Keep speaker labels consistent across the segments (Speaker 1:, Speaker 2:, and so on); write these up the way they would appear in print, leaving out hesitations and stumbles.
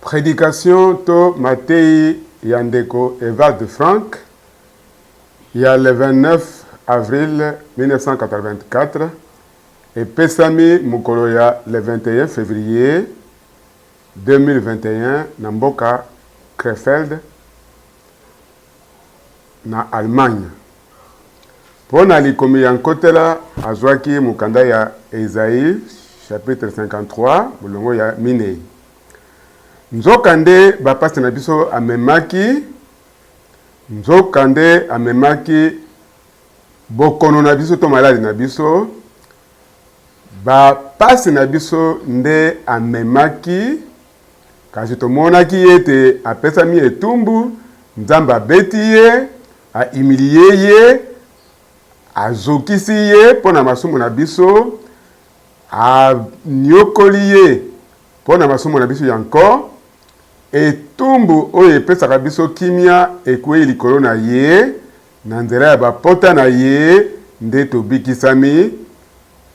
Speaker 1: Prédication to Matei Yandeko Eva de Franck. Il y a le 29 avril 1984 et Pesami Mukoloya le 21 février 2021 Namboka Krefeld na Allemagne. Pona likomi yankotela azwaki mukanda ya Esaïe chapitre 53 bulongo ya Minei. Nzokande bapasi na biso amemaki bokono na biso to maladi na biso bapasi na biso nde amemaki kasi tomonaki ete apesami etumbu nzamba beti ye aimilie ye azokisi ye pona masumu na biso anyokoli ye pona masumu na biso yanko etumbu oyo epesaka biso kimia ekwei likolo na ye na nzela ya bapota na ye nde tobikisami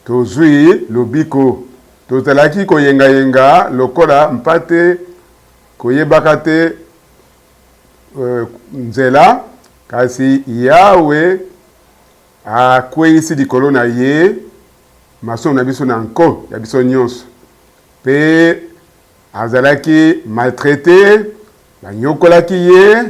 Speaker 1: tozwi lobiko tozalaki koyengayenga lokola mpate koyebaka te nzela kasi yawe akweisi likolo na ye masumu na biso na nko ya biso nyonso pe azalaki maltraité banyokolaki ye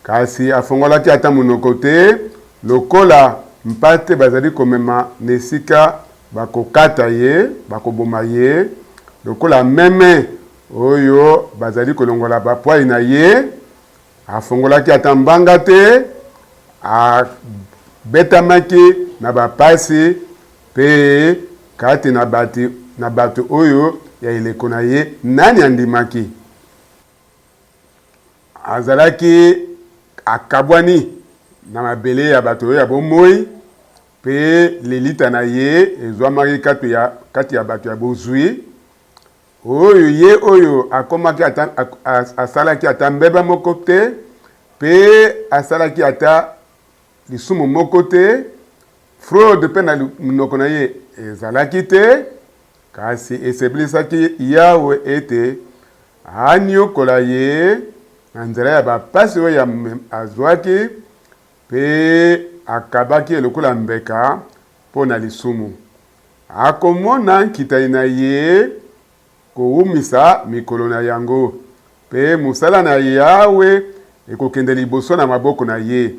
Speaker 1: kasi afongolaki ata monoko te lokola mpate bazali komema nesika bakokata ye bakoboma ye lokola meme oyo bazali kolongola bapwai na ye afongolaki ata mbanga te abetamaki na bapasi pe kati na bato oyo ya eleko na ye nani andimaki azalaki akabwani na mabele ya bato oyo ya bomoi pe lelita na ye ezwamaki kati ya bato ya bozwi oyo ye oyo akomaki asalaki ata mbeba moko te pe asalaki ata lisumu moko te fraude pe na minoko na ye ezalaki te kasi esebilisaki yawe ete anyokola ye na nzela ya bapasi oyo azwaki pe akabaki elokola mbeka mpo na lisumu akomona nkitani na ye kowumisa mikolo na yango pe mosala na yawe ekokende liboso na maboko na ye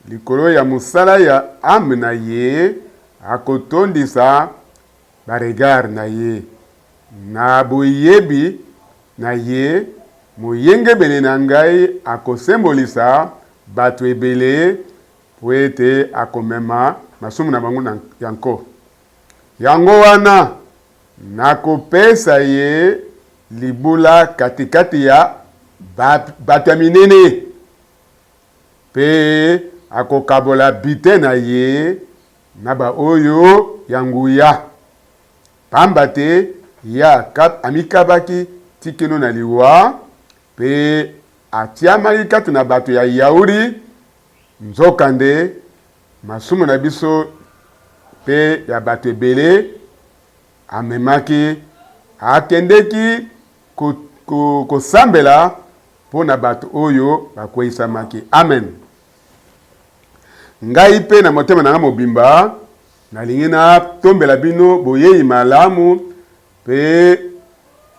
Speaker 1: likolo ya mosala ya ame na ye akotondisa baregard na ye na boyebi na ye moyengebene na ngai akosembolisa bato ebele po ete akomema masumu na bango yanko yango wana nakopesa ye libula katikati ya bato ya minene pe akokabola bite na ye na baoyo ya nguya pamba te ya amikabaki tikino na liwa pe atiamaki kati na bato ya yauri nzokande masumu na biso pe ya bato ebele amemaki akendeki kosambela mpo na bato oyo bakweyisamaki amen. Ngai pe na motema na nga mobimba nalingi na tombela bino boyeyi malamu pe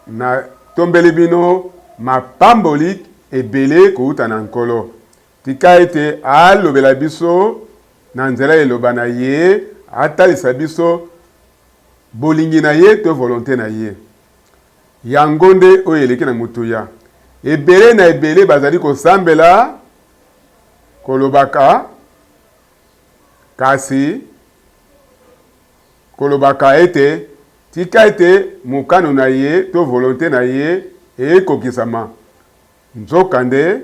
Speaker 1: na tombeli bino mapamboli ebele kouta na nkolo tika ete alobela biso na nzela eloba na ye atalisa biso bolingi na ye to volonté na ye yango nde oyo eleki na motuya ebele na ebele bazali kosambela kolobaka kasi kolobaka ete tika ete mokano na ye to volonté na ye ekokisama nzokande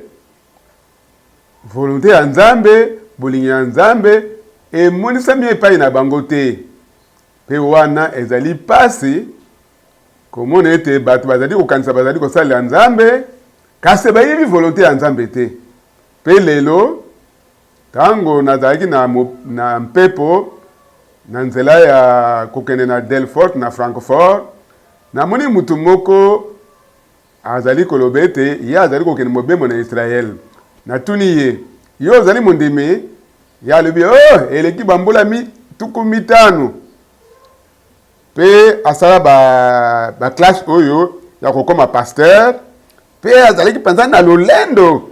Speaker 1: volonté ya nzambe bolingi ya nzambe emonisami epai na bango te pe wana ezali pasi komona ete bato bazali kokanisa bazali kosalela nzambe kasi bayebi volonté ya nzambe te pe lelo tango nazalaki na mpepo na nzela ya kokende na Delfort na Francfort namoni mutu moko azali kolobete ya azali kokende mobembo na Israel. Natuni ye yo azali mondimi ya lobi eleki bambula tuku mitano pe asala ba classe oyo ya kokoma pasteur pe azali ki penza na lolendo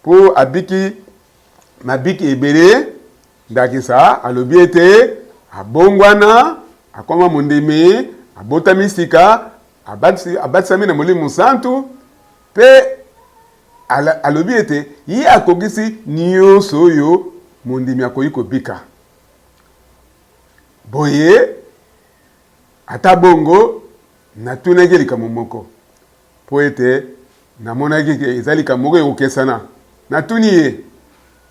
Speaker 1: po abiki mabiki ebele ndakisa alobi ete abongwana akoma mondimi abotami sika abatisami na Molimo Santu pe alobi ete ye akokisi nyonso oyo mondimi akoki kobika. Boye ata bongo natunaki likambo moko po ete namonaki eza likambo moko ekokesana. Natuni ye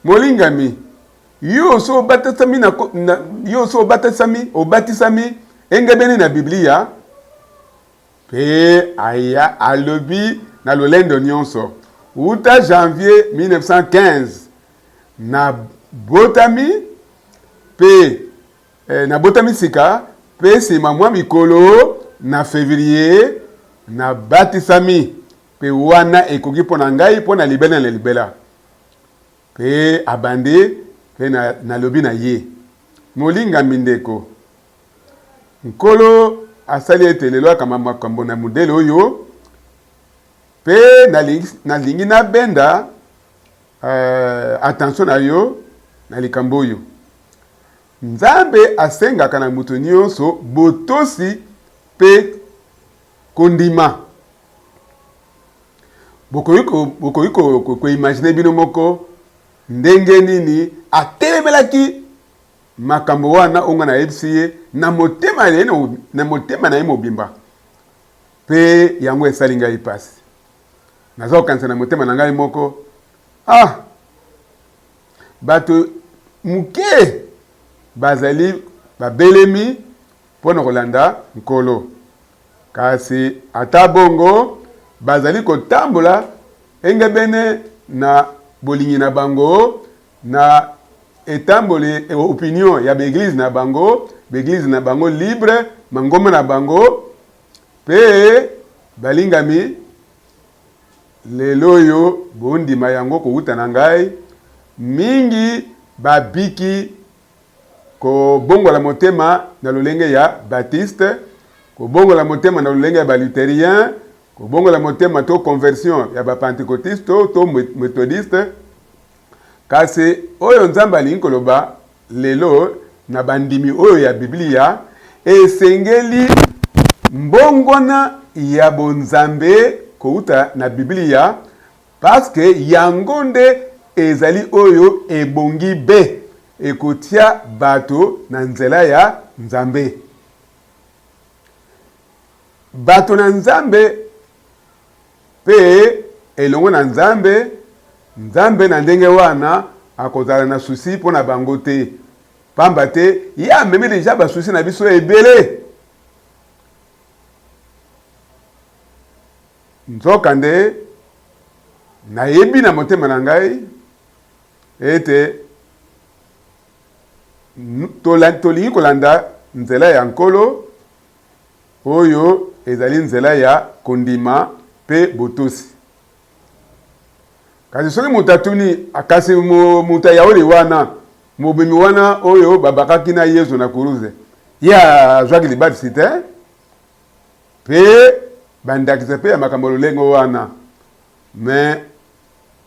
Speaker 1: molingami yo so obatisami engebeni na Biblia pe aya alobi na lolendo nyonso uta janvier 1915 na botami pe na botami sika pe sima mwa mikolo na février na batisami pe wana ekoki pona ngai pona libela na libela pe abande pe na lobi na ye molinga mindeko nkolo asali ete lelo akama makambo na modele oyo pe nalingi nabenda attention na yo na likambo oyo. Nzambe asengaka na mutu nyonso botosi pe kondima. Bokoki ko imagine bino moko ndenge nini atelemelaki makambo wana onga na yebisiye na motema na ye mobimba pe yango esali ngai pasi. Nazokanisa na motema na ngai moko bato muke bazali babelemi mpona kolanda nkolo kasi ata bongo bazali kotambola engebene na bolingi na bango na etambole opinion ya beglise na bango libre mangoma na bango pe balingami lelo yo bondima yango kouta na ngai mingi babiki ko bongola motema na lolenge ya Baptiste, ko bongola motema na lolenge ya Luthérien, ko bongola motema to conversion ya Pentecôtiste to Methodiste. Kasi oyo Nzambe alingi koloba lelo na bandimi oyo ya Biblia esengeli mbongona ya bonzambe kouta na Biblia parce que yango nde ezali oyo ebongi be ekotia bato na nzela ya Nzambe. Bato na Nzambe pe elongo na Nzambe na ndenge wana akozala na susi pona bango te. Pamba te ya meme deja ba susi na biso ebele. Nzokande na yebi na motema na ngai ete tolingi kolanda nzela ya nkolo oyo ezali nzela ya kondima pe botosi. Kasi soki mutatuni akasi muta ya oli wana mobimi wana oyo babakaki na Yesu na kuruze ya zwaki libati te pe bandakisa pe ya makambo lengo wana me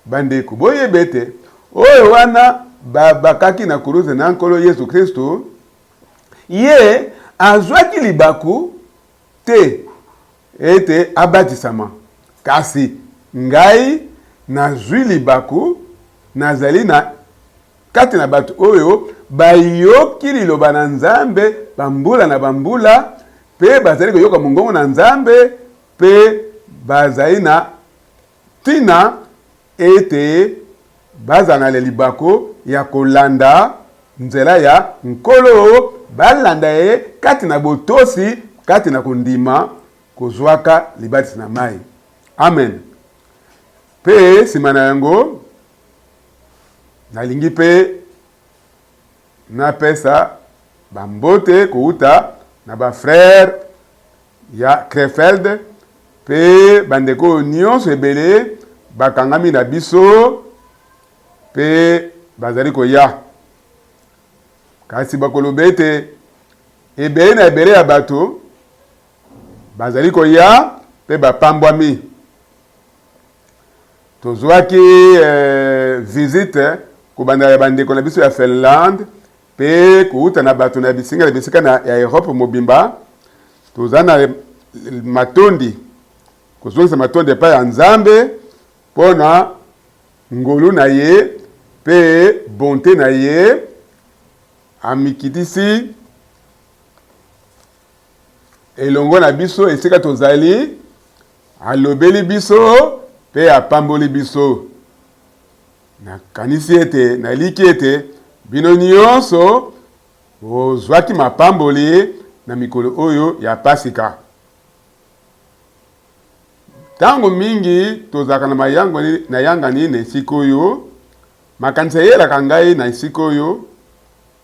Speaker 1: bandeko boyebete oyo wana babakaki na kuruze na nkolo Yesu Kristo ye azwaki libaku te ete abatisama kasi ngai nazwi libaku nazali na kati na bato oyo bayoki liloba na Nzambe bambula na bambula pe bazali koyoka mongongo na Nzambe pe bazali na tina ete bazana le libako ya kolanda nzela ya nkolo balanda ye kati na botosi kati na kondima kozwaka libatisi na mai. Amen. Pe sima na yango nalingi pe napesa bambote kouta na ba frère ya Krefeld pe bandeko nyonso ebele bakangami na biso pe bazali koya kasi bakoloba ete ebele na ebele ya bato bazali koya pe bapambwami tozwaki visite kobanda ya bandeko na biso ya Finlande pe kuuta na bato na bisika na ya Europe mobimba toza na matondi kozongisa matondi epai ya Nzambe mpona ngolu na ye pe bonte na ye amikitisi elongo na biso esika tozali alobeli biso pe apamboli biso nakanisi ete naliki ete bino nyonso ozwaki mapamboli na mikolo oyo ya Pasika. Tango mingi tozaka na mayango na yangani na esika oyo makanisa yelaka ngai na esika oyo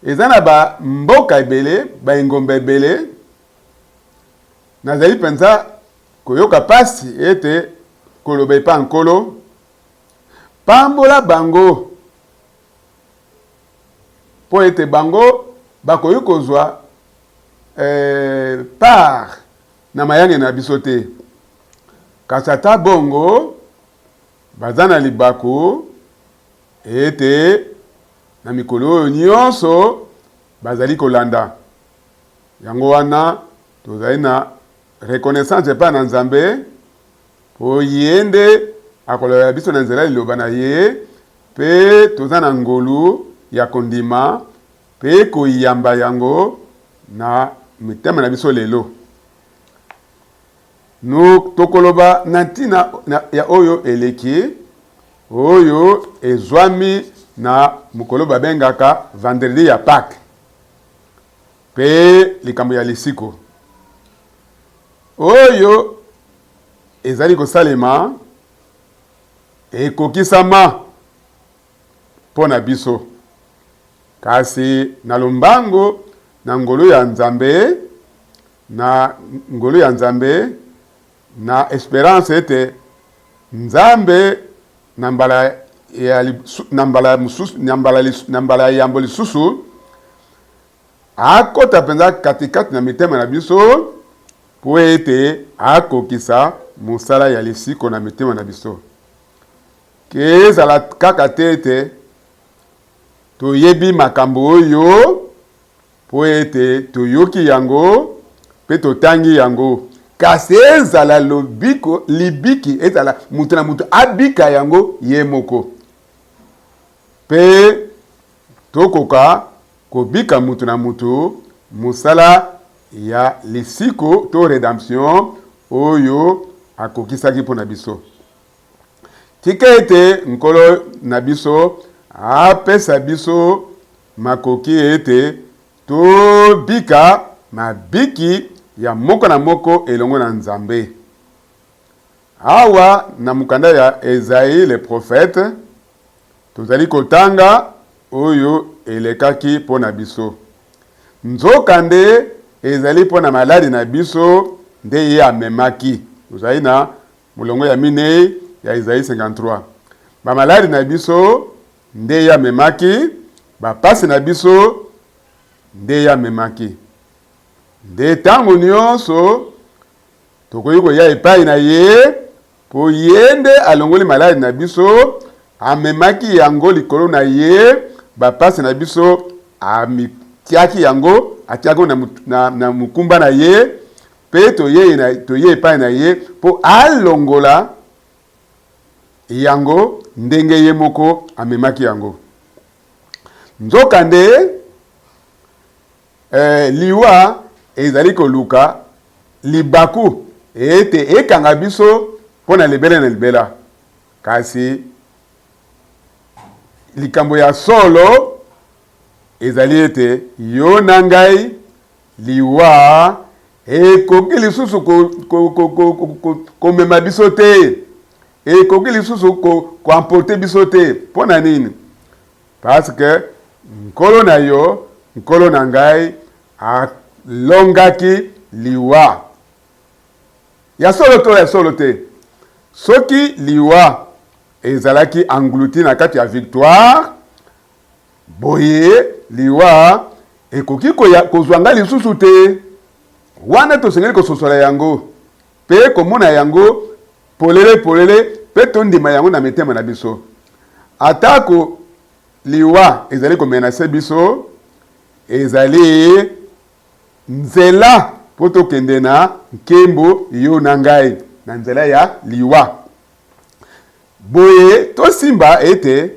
Speaker 1: eza na ba mboka ebele ba engombe ebele nazali penza koyoka pasi ete koloba epa nkolo pambola bango po ete bango bakoyi kozwa part na mayange na biso te kasi ata bongo baza na libaku ete na mikolo oyo nyonso bazali kolanda yango wana tozali na reconnaissance epai na Nzambe po yende akoloba biso na nzela liloba na ye pe toza na ngolu ya kondima pe koyamba yango na mitema na biso lelo tokoloba na ntina ya oyo eleki oyo ezwami na mokolo babengaka vendredi ya Pâques pe likambo ya lisiko oyo ezali kosalema ekokisama pona biso kasi na lombango na ngolo ya Nzambe na esperance ete Nzambe nambala ya yambo lisusu akota penza katikati na mitema na biso po ete akokisa mosala ya lisiko na mitema na biso ke ezala kaka te ete toyebi makambo oyo po ete toyoki yango pe totangi yango kasi ezala libiki ezala mutu na mutu abika yango ye moko pe tokoka kobika mutu na mutu musala ya lisiko to redemption oyo akokisaki mpona biso tika ete nkolo na biso apesa biso makoki ete tobika mabiki ya moko na moko elongo na Nzambe awa na mukanda ya Esaïe le prophète tozali kotanga oyo elekaki pona biso nzokande ezali pona maladi na biso nde ye amemaki tozali na mulongo ya minei ya Esaïe 53 ba maladi na biso nde ye amemaki bapasi na biso nde ye amemaki nde tango nyonso tokoki koya epai na ye po yende alongoli maladi na biso amemaki yango likolo na ye bapasi na biso amitiaki yango atiaki na mukumba na ye pe toye epai na ye po alongola yango ndenge ye moko amemaki yango nzokande liwa ezali koluka libaku ete ekanga biso pona libela na libela kasi likambo ya solo ezali ete yo na ngai liwa ekoki lisusu komema biso te ekoki lisusu koamporte biso te pona nini parce que nkolo na yo nkolo na ngai alongaki liwa ya solo te soki liwa ezalaki englouti na kati ya victoire boye liwa ekoki kozwanga lisusu te wana tosengeli kososola yango pe komona yango polele pe tondima yango na mitema na biso atako liwa ezali komenase biso ezali nzela po tokende na nkembo yo na ngai na nzela ya liwa boye tosimba ete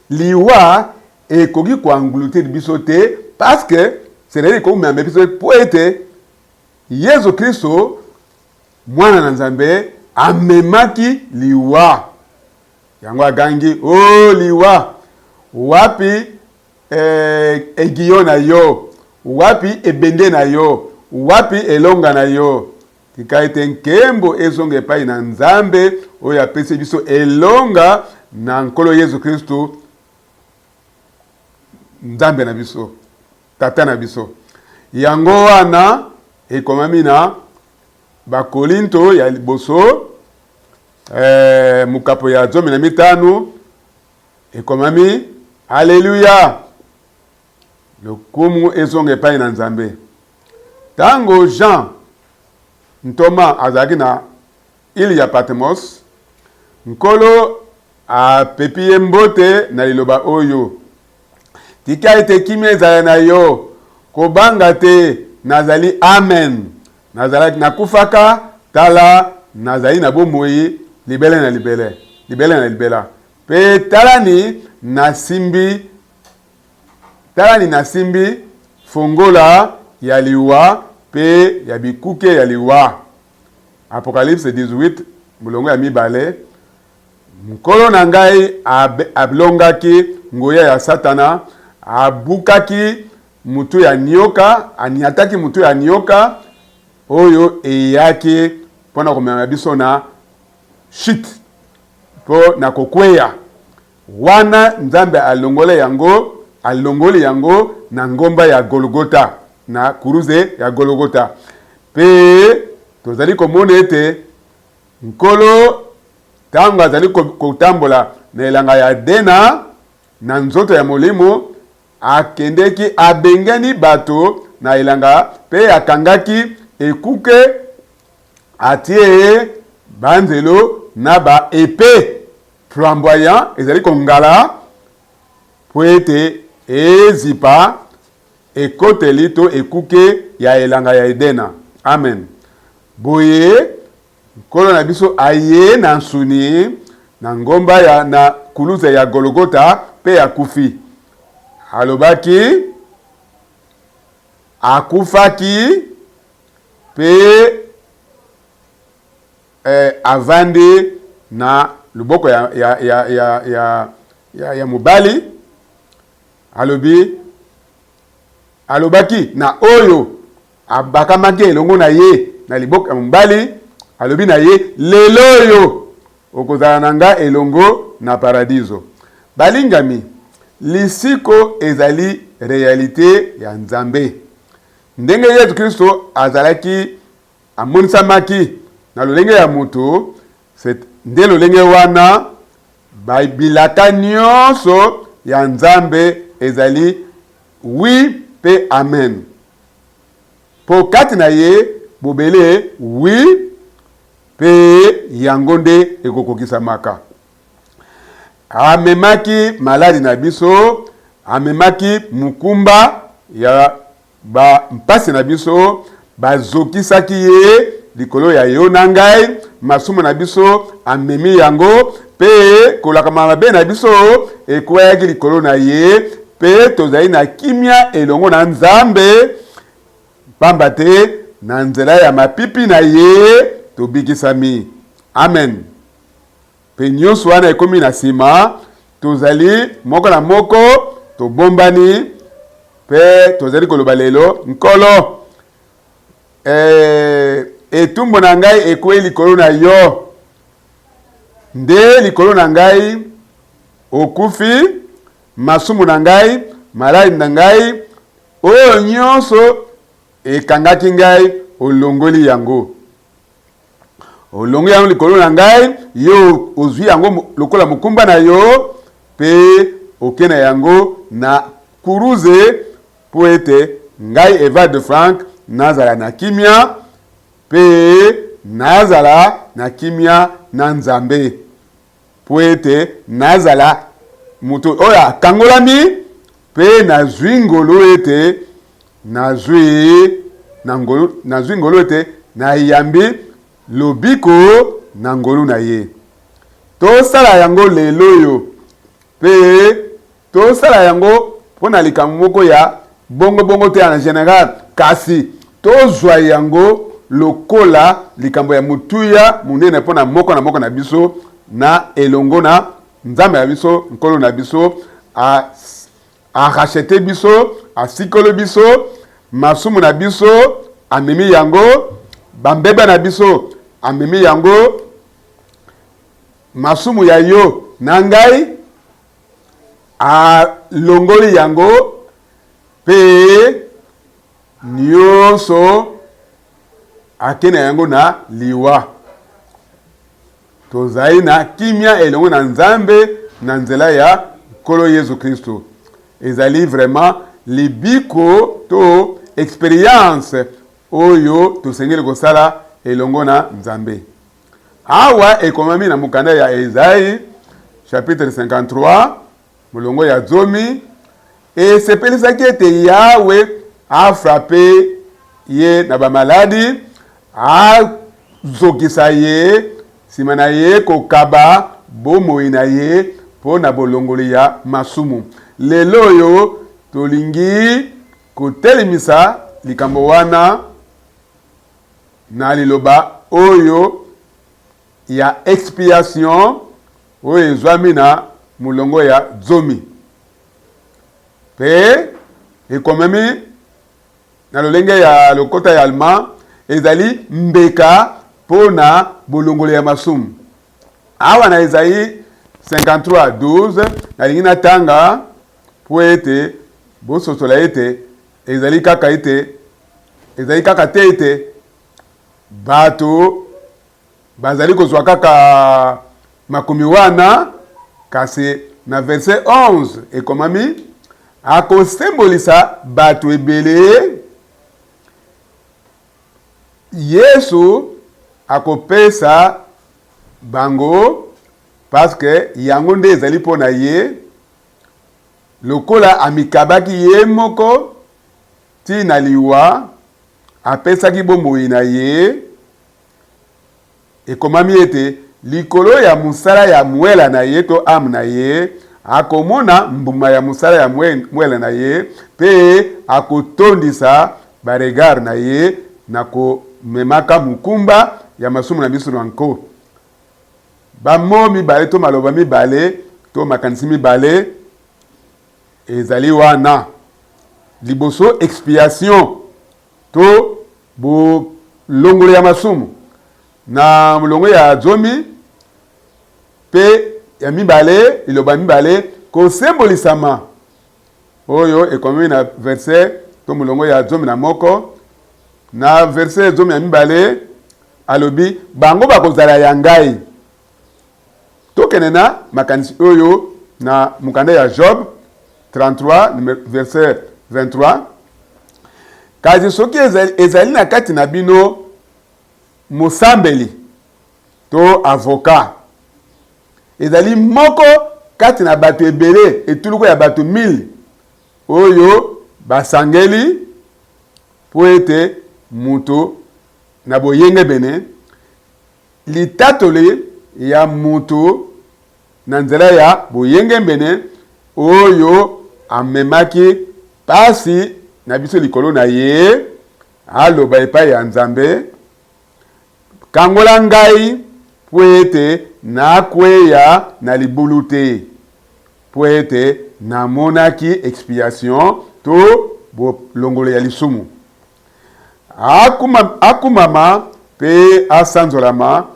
Speaker 1: liwa ekoki koengloutir biso te parce que c'est-à-dire komema biso po ete Yesu Kristo mwana na Nzambe amemaki liwa yango agangi o liwa wapi egiyo na yo wapi ebende na yo wapi elonga na yo tika ete nkembo ezonga epai na Nzambe oyo apesi biso elonga na nkolo Yesu Kristo Nzambe na biso tata na biso yango wana ekomami na bakorinto ya liboso mukapo ya 15 ekomami haleluya lokumu ezonga epai na Nzambe tango Jean ntoma azalaki na ili ya Patmos nkolo apepi ye mbote na liloba oyo tika ete kimia ezala na yo kobanga te nazali amen nazalaki nakufaka tala nazali na bomoi libele na libela pe talani nasimbi fongola ya liwa pe ya bikuke ya liwa Apocalypse 18 mulongo ya mibale mkolo na ngai ablongaki ngoya ya Satana abukaki mutu ya nyoka aniataki mutu ya nyoka oyo eyaki pona komema biso na shit po na kokweya wana Nzambe alongoli yango na ngomba ya Golgota na kuruze ya Golgota pe tozali komona ete nkolo tango azali kotambola na elanga ya Dena na nzoto ya molimo akendeki abengani bato na elanga pe akangaki ekuke atie banzelo na ba épée flamboyant ezali kongala po ete ezipa ekoteli to ekuke ya elanga ya Edena amen boye nkolo na biso aye na nsuni na ngomba ya na kuluze ya Golgota pe akufi alobaki akufaki pe avandi na luboko ya mobali alobaki na oyo abakamaki elongo na ye na liboko ya mobali alobi na ye lelo oyo okozala na nga elongo na paradiso balingami lisiko ezali réalité ya Nzambe ndenge Yesu Kristo azalaki amonisamaki na lolenge ya moto nde lolenge wana bilaka nyonso ya Nzambe ezali oui pe amen po kati na ye bobele oui pe yango nde ekokokisamaka amemaki maladi na biso amemaki mukumba ya mpasi na biso bazokisaki ye likolo ya yo na ngai masumu na biso amemi yango pe kolakama mabe na biso ekweyaki likolo na ye pe tozali na kimia elongo na Nzambe pamba te na nzela ya mapipi na ye tobikisami amen pe nyonso wana ekomi na nsima tozali moko na moko tobombani pe tozali koloba lelo nkolo etumbu na ngai ekwei likolo na yo nde likolo na ngai okufi masumu na ngai maladi na ngai oyo nyonso ekangaki ngai olongoli yango olongo yango likolo na ngai yo ozwi yango lokola mukumba na yo pe okena yango na kuruze po ete ngai Eva de Frank nazala na kimia pe nazala na kimia na Nzambe po ete nazala muto oya kangolami pe nazwi ngolo ete nazwi ngolo ete na yambi lobiko na ngolu na ye. Tosala yango lelo yo pe tosala yango pona likambo moko ya bongo te en général kasi tozwa yango lokola likambo ya mutuya munene pona moko na biso na elongo na Nzambe ya biso nkolo na biso a rachete biso a sikolo biso masumu na biso amemi yango bambeba na biso amemi yango masumu ya yo na ngai a longoli yango pe nyonso akena yango na liwa tozali na kimia elongo na Nzambe na nzela ya Nkolo Yesu Kristo. Ezali vraiment libiko to experience oyo tosengeli kosala elongo na Nzambe. Awa ekomami na mukanda ya Esaïe chapitre 53 mulongo ya zomi et sepelisaki ete Yawe a frappé ye na ba maladi a zokisa ye sima na ye kokaba bomoi na ye po na bolongoli ya masumu. Lelo yo tolingi kotelemisa likambo wana na liloba oyo ya expiation oyo ezwami na mulongo ya zomi pe ekomemi na lolenge ya lokota ya allemand ezali mbeka pona bolongolo ya masumu. Awa na Esaïe 53:12 nalingi natanga po ete bososola ete ezali kaka te ete bato bazali kozwa kaka makumi wana kasi na verset 11 ekomami akosembolisa bato ebele Yesu akopesa bango parce que yango nde ezali mpo na ye lokola amikabaki ye moko ti na liwa apesaki bomoi na ye ekomami ete likolo ya musala ya mwela na ye to ame na ye akomona mbuma ya musala ya mwela na ye pe akotondisa baregard na ye na komemaka mukumba ya masumu na biso na nko. Bamo mibale to maloba mibale to makanisi mibale ezali wana liboso expiation to bo longolo ya masumu na mulongo ya zomi pe ya mibale iloba mibale kosembolisama oyo ekomi na verset to mulongo ya zomi na moko na verset zomi ya mibale alobi bango bakozala ya ngai tokene na makanisi oyo na mukanda ya Job 33 verset 23 kazi soki ezali na kati na bino mosambeli to avocat ezali moko kati na bato ebele etuluko ya bato 1000 oyo basangeli po ete muto na boyenge bene litatoli ya mutu na nzela ya boyenge bene oyo amemaki pasi na biso likolo na ye aloba epai ya Nzambe kangola ngai po ete nakweya na libulu te po ete namonaki expiation to bolongolo ya lisumu akumama pe asanzolama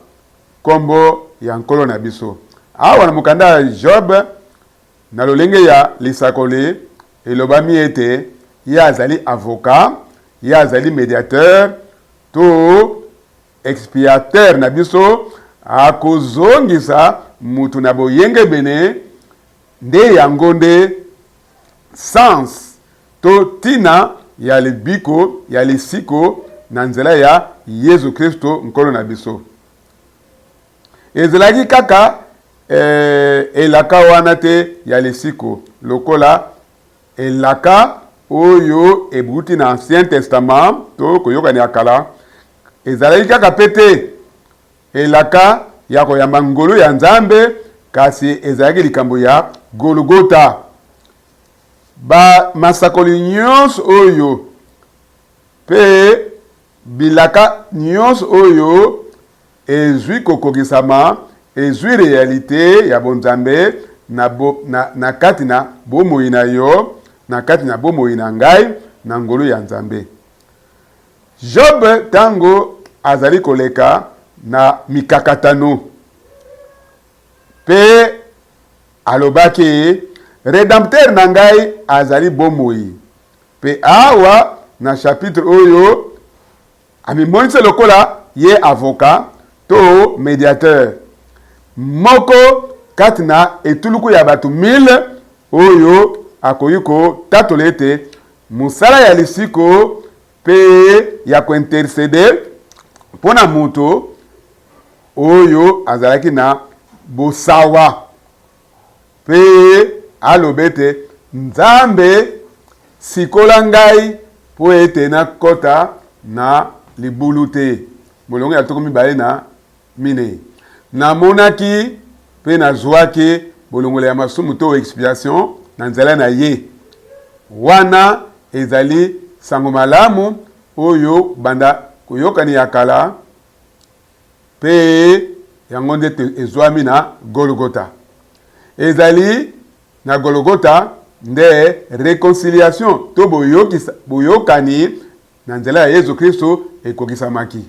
Speaker 1: kombo ya nkolo na biso. Awa na mukanda ya Job na lolenge ya lisakoli elobami ete ye azali avocat ye azali médiateur to expiateur na biso akozongisa mutu na boyenge bene nde yango nde sens to tina ya libiko ya lisiko na nzela ya Yesu Kristo nkolo na biso. Ezalaki kaka elaka wana te ya lisiko lokola elaka oyo ebuti na Ancien Testament to koyoka ni akala. Ezalaki kaka pete elaka ya koyamba ngolu ya Nzambe kasi ezalaki likambo ya Golgota. Ba masakoli nyonso oyo pe bilaka nyonso oyo ezwi kokokisama ezwi realite ya bonzambe na kati na bomoi na yo na kati na bomoi na ngai na ngolu ya Nzambe. Job tango azali koleka na mikakatano pe alobaki Redempteur na ngai azali bomoi. Pe awa na chapitre oyo amimonise lokola ye avocat to médiateur. Moko katina etuluku ya batu 1000 oyo akoyiko tatolete musala ya lisiko pe ya kointercede pona muto oyo azalaki na bosawa pe alobete Nzambe sikola ngai po ete na kota na libulu te. Bolongo ya toko mibale na mine na monaki pe na zwaki bolongo ya masumu to expiation na nzela na ye wana ezali sango malamu oyo banda koyokani ya kala pe yango nde ezwami na Golgota. Ezali na Golgota nde réconciliation to boyokani na nzela ya Yesu Kristo ekokisamaki.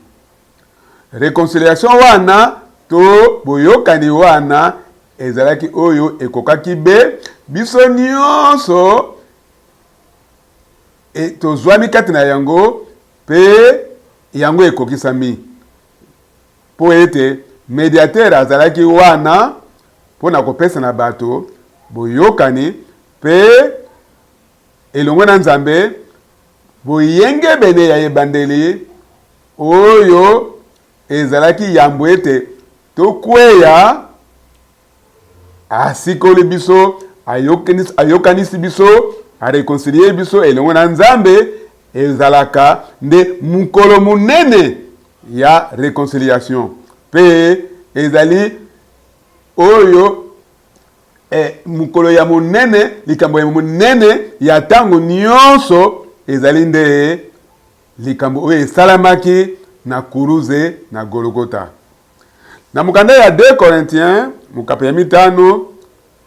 Speaker 1: Réconciliation wana to boyokani wana ezalaki oyo ekokaki be biso nyonso tozwami kati na yango pe yango ekokisami po ete médiateur azalaki wana pona kopesa na bato boyokani pe elongo na Nzambe boyenge bene ya ebandeli oyo ezalaki yambo ete tokweya asikoli biso ayokanisi biso areconcilie biso elongo na Nzambe ezalaka nde mukolo munene ya réconciliation pe ezali oyo mukolo ya munene likambo ya munene ya tango nyonso ezali nde likambo oyo esalamaki na kuruze na Golgota. Na mukanda ya 2 Corinthiens mukapi ya 5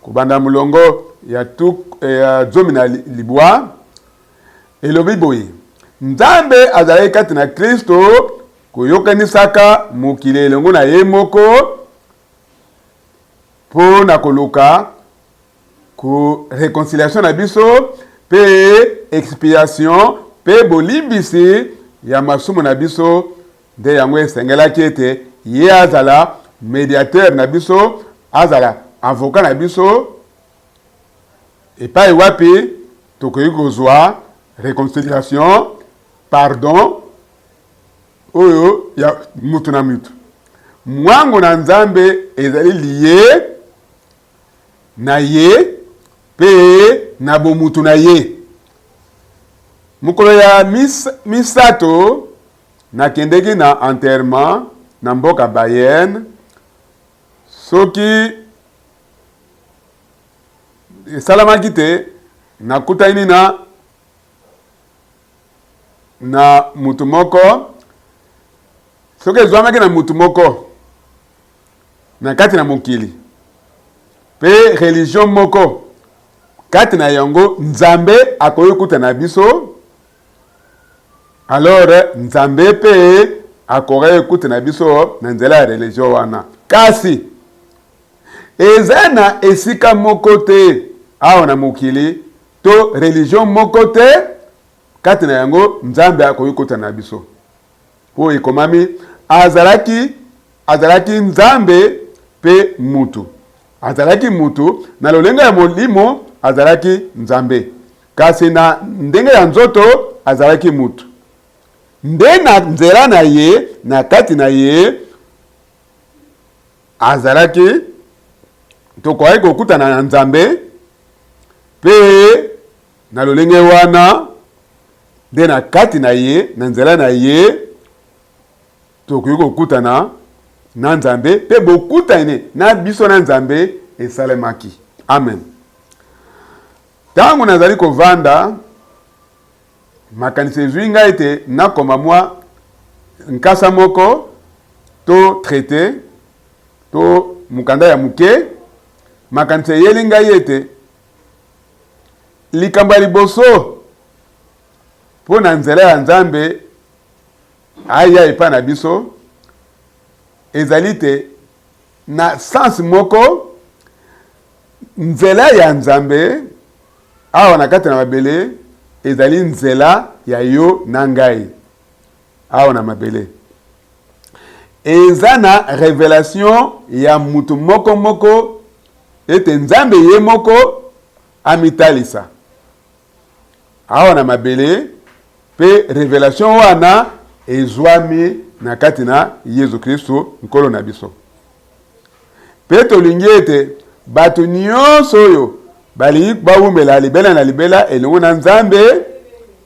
Speaker 1: kubanda mulongo ya zomi na libwa elobi boye Nzambe azali kati na Kristo koyokanisaka mokili elongo na ye moko po na koluka ku réconciliation na biso pe expiation pe bolimbisi ya masumu na biso nde yango esengelaki ete ye azala médiateur na biso azala avocat na biso epai wapi tokoki kozwa réconciliation pardon oyo ya mutu na mutu. Mwango na Nzambe ezali liye na ye pe na bomutu na ye. Mukolo ya misato nakendeki na enterrement na mboka Bayern soki esalamaki te nakutani na mutu moko soki ezwamaki na mutu moko na kati na mokili pe religion moko kati na yango Nzambe akoyokuta na biso alors Nzambe pe akoyokuta na biso na nzela ya religion wana kasi ezana esika moko te awa na mokili to religion moko te kati na yango Nzambe akoyokuta na biso po ekomami azalaki nzambe pe mutu. Azalaki mutu na lolenga ya molimo azalaki nzambe. Kasi na ndenge ya nzoto azalaki mutu. Nde na nzela na ye na kati na ye azalaki tokoki kokutana na nzambe pe na lolenge wana nde na kati na ye na nzela na ye tokoki kokutana na nzambe pe bokutane na biso na nzambe esalemaki. Amen. Tango nazali kovanda makanisi ezwi ngai ete nakoma mwa nkasa moko to traité to mukanda ya muke, makanisi eyeli ngai ete likambo ya liboso mpo na nzela ya nzambe aya epa na biso ezali te na sens moko nzela ya nzambe awa na kati na mabele ezali nzela ya yo na ngai awa na mabele. Eza na révélation ya mutu moko moko ete nzambe ye moko amitalisa awa na mabele pe révélation wana ezwami na kati na Yesu Kristo nkolo na biso. Pe tolingi ete bato nyonso oyo bali bawumela libela na libela elongo na nzambe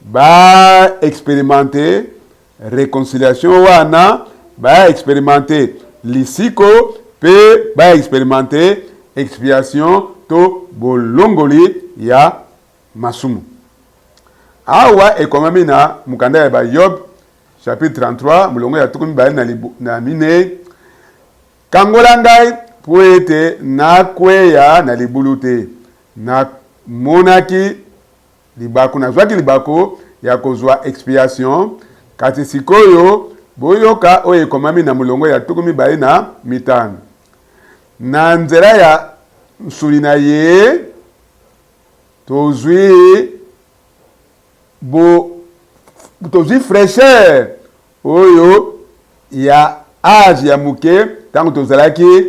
Speaker 1: ba expérimenter réconciliation wana, ba expérimenter lisiko pe ba expérimenter expiation to bolongoli ya masumu. Awa ekomami na mukanda ya ba Yob chapitre 33 mulongo ya tukumi bali na mine kangola ngai po ete nakweya na libulu te na monaki libako nazwaki libako ya kozwa expiation kati sikoyo boyoka oyo ekomami na mulongo ya tukumi bali na mitano na nzela ya nsuli na ye tozwi fraîcheur oyo ya âge ya muke tango tozalaki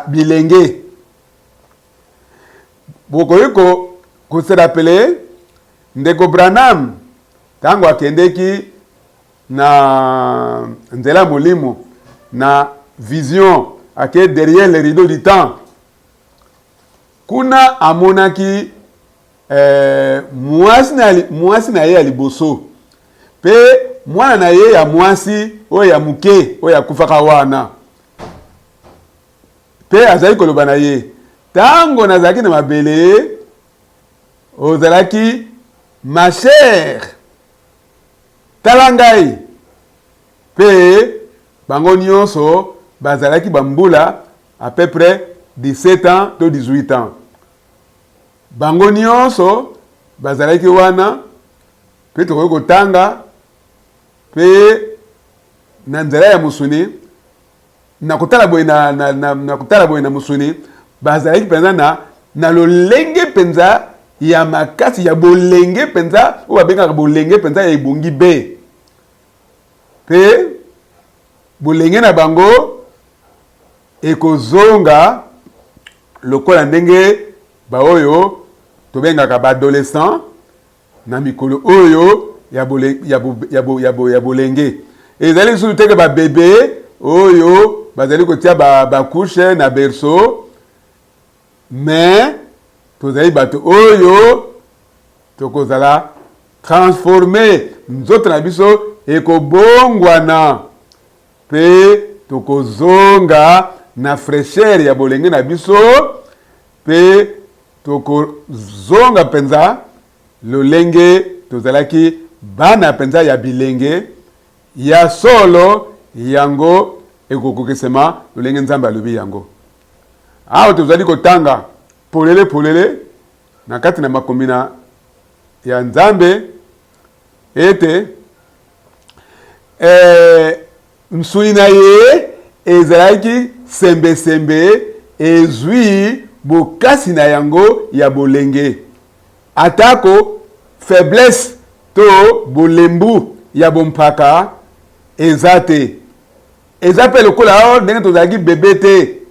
Speaker 1: bilenge. Bokoyiko kose rapele ndeko Branham tango akendeki na nzela molimo na vision ake derrière le rideau du temps kuna amonaki mwasi na ye ya liboso pe mwana na ye ya mwasi oyo ya muke oyo akufaka wana pe azali koloba na ye tango nazalaki na mabele ozalaki ma chère tala ngai pe bango nyonso bazalaki bambula à peu près 17 ans to 18 ans. Bango nyonso bazalaki wana pe tokoki kotanga pe na nzela ya musuni na kotala boye na kotala boye na musuni bazalaki penza na lolenge penza ya makasi ya bolenge penza o babengaka bolenge penza ya ebongi be pe bolenge na bango ekozonga lokola ndenge baoyo tobengaka ba adolescent na mikolo oyo ya bolenge ezali sulu teke ba bébé oyo bazali kotia ba couche na berceau mais tozali bato oyo tokozala transformé nzoto na biso ekobongwana pe tokozonga na fraîcheur ya bolenge na biso pe tokozonga penza lolenge tozalaki bana penza ya bilenge ya solo yango ekokokesema lolenge nzambe alobi yango. Aho tozali kotanga polele na kati na makombina ya nzambe ete msuli na ye ezalaki sembe ezwi bokasi na yango ya bolenge atako faiblesse to bolembu ya bompaka ezate ezape lokola o ndenge tozalaki bebe te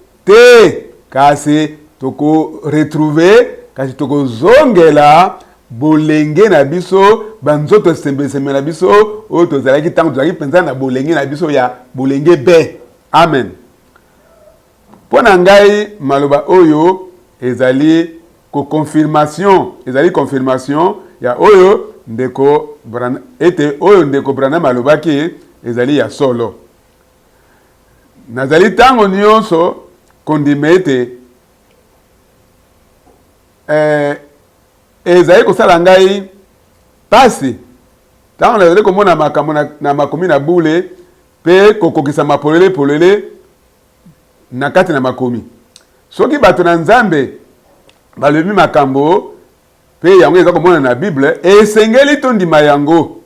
Speaker 1: kasi toko retrouver kasi toko zongela bolenge na biso banzoto sembe na biso o tozalaki tango tozalaki penza na bolenge na biso ya bolenge be. Amen. Pona ngai maloba oyo ezali confirmation ya oyo ndeko Branham alobaki ezali ya solo. Nazali tango nyonso kondima ete ezali kosala ngai pasi tango nazali komona makambo na makomi na bule pe kokokisa mapolele na kati na makomi. Soki bato na Nzambe balobi makambo pe yango eza komona na Bible esengeli tondima yango.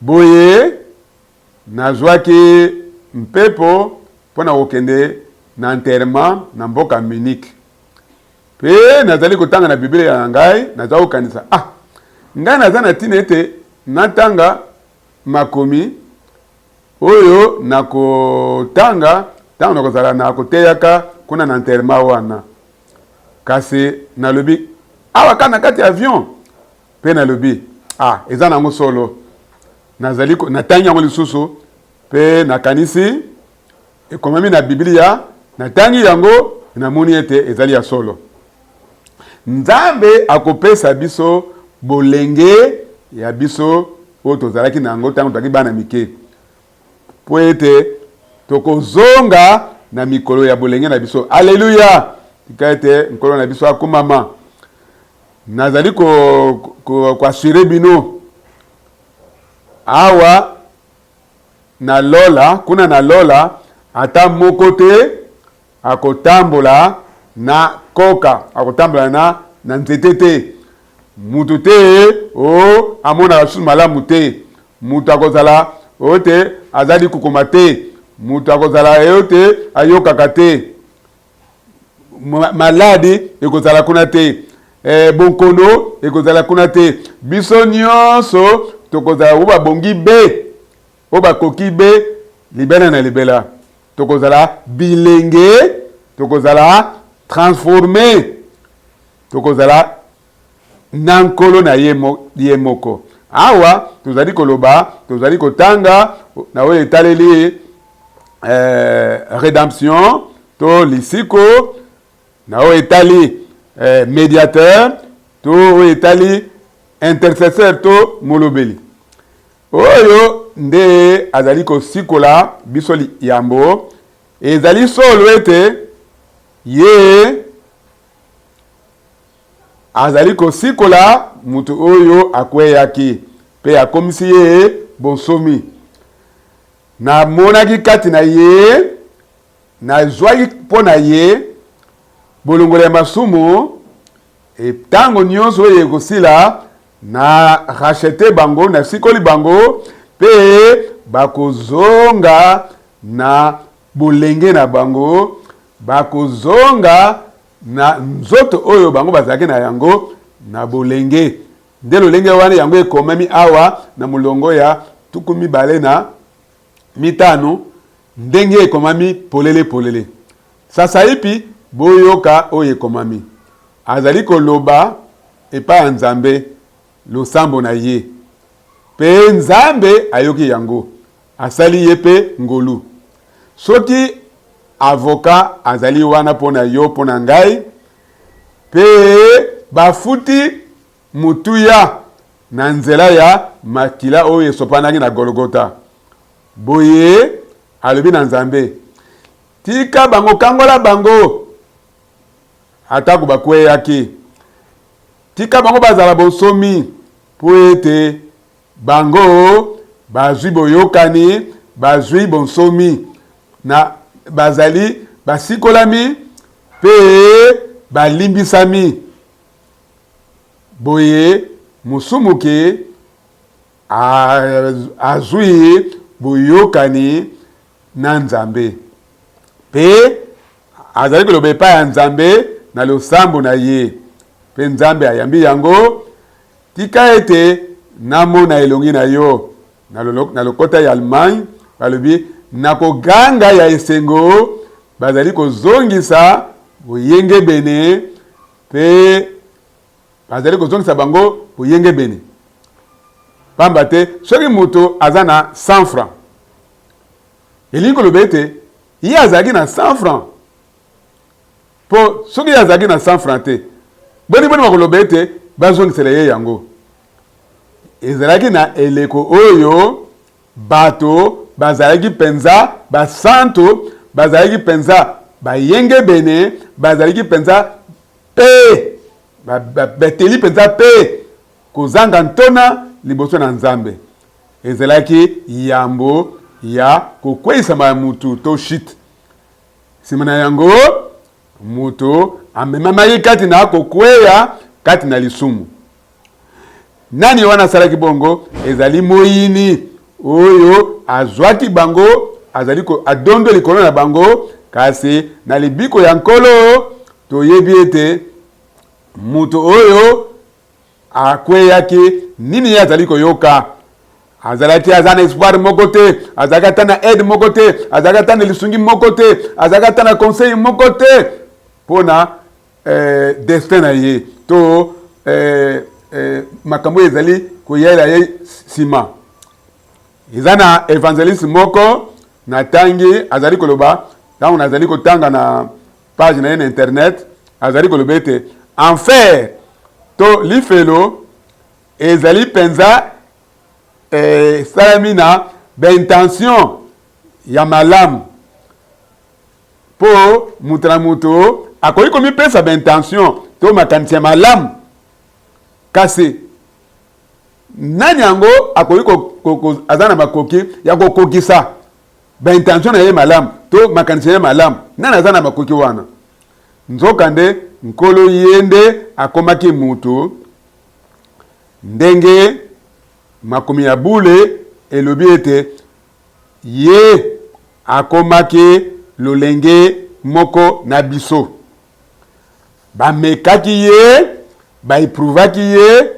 Speaker 1: Boye nazwaki mpepo pona kokende na enterrement na mboka Munich. Pe nazali kotanga na Bible ya ngai nazali kokanisa ngai naza na tina ete natanga makomi oyo nakotanga tango nakozala na koteyaka kuna na enterrement wana. Kasi nalobi awa kana kati avion pe nalobi eza nango solo nazali natangi yango lisusu pe nakanisi ekomami na Biblia natangi yango namoni ete ezali ya solo. Nzambe akopesa biso bolenge ya biso o tozalaki nango tango tozalaki bana mike po ete tokozonga na mikolo ya bolenge na biso. Alleluya. Tika ete mikolo na biso akomama. Nazali ko assurer bino awa na lola kuna na lola ata moko te akotambola na koka akotambola na nzete te mutu te amona susu malamu te mutu akozala ote azali kukuma te mutu akozala te ayokaka te maladi ekozala kuna te bonkono ekozala kuna te biso nyonso tokozala oba bongi be oba koki be libela na libela tokozala bilenge tokozala transformé tokozala nankolo na ye moko. Awa tozali koloba tozali kotanga na oyo etaleli rédemption to lisiko na oyo etali médiateur to oyo etali intercesseur to molobeli oyo nde azali kosikola biso yambo ezali solo ete ye azali kosikola mutu oyo akweyaki pe akomisi ye bonsomi na monaki kati na ye na zwaki mpo na ye bolongolo ya masumu etango nyonso oyo ekosila na rachete bango na sikoli bango pe bakozonga na bolenge na bango bakozonga na nzoto oyo bango bazalaki na yango na bolenge nde lolenge wana yango ekomami awa na mulongo ya 25 ndenge ekomami polele. Sasa ipi boyoka oyo ekomami azali koloba epa ya Nzambe losambo na ye pe Nzambe ayoki yango asali ye pe ngolu. Soki avocat azali wana pona yo pona ngai pe bafuti mutuya na nzela ya makila oyo esopanaki na Golgota. Boye alobi na Nzambe tika bango kangola bango atako bakweyaki tika bango bazala bonsomi po ete bango bazwi boyokani bazwi bonsomi na bazali basikolami pe balimbisami. Boye musumuke azwi boyokani na Nzambe pe azali koloba epai ya Nzambe na losambo na ye pe Nzambe ayambi yango tika ete namona elongi na yo na lokota ya Allemagne balobi nakoganga ya esengo bazali kozongisa boyenge bene pe bazali kozongisa bango boyenge bene pamba te soki moto aza na 100 francs elingi koloba ete ye azalaki na 100 francs po soki ye azalaki na 100 francs te boni bakoloba ete bazongisela ye yango ezalaki na eleko oyo bato bazalaki penza basanto bazalaki penza bayenge bene bazalaki penza pe beteli penza pe kozanga ntona liboso na Nzambe ezalaki yambo ya kokweyisama ya mutu to shit nsima na yango mutu amemamaki kati na kokweya kati na lisumu nani wana asalaki bongo ezali moyini oyo azwaki bango azali adondo likolo na bango kasi na libiko ya nkolo toyebi ete mutu oyo akweyaki nini ye azali koyoka azalaki aza na espoir moko te azalaki ata na aide moko te azalaki ata na lisungi moko te azalaki ata na conseil moko te mpona destin na ye to makambo ezali koyela ye nsima eza na evangeliste moko na tangi azali koloba ntango nazali kotanga na page na ye na internet azali koloba ete enfer to lifelo ezali penza salami na baintention ya malamu po mutu na mutu akoki komipesa baintention to makanisi ya malamu kasi nani yango akoki aza na makoki ya kokokisa baintention na ye malamu to makanisi ya malamu nani aza na makoki wana nzokande nkolo yende akomaki mutu ndenge makomi ya bule elobi ete ye akomaki lolenge moko na biso bamekaki ye baipruvaki ye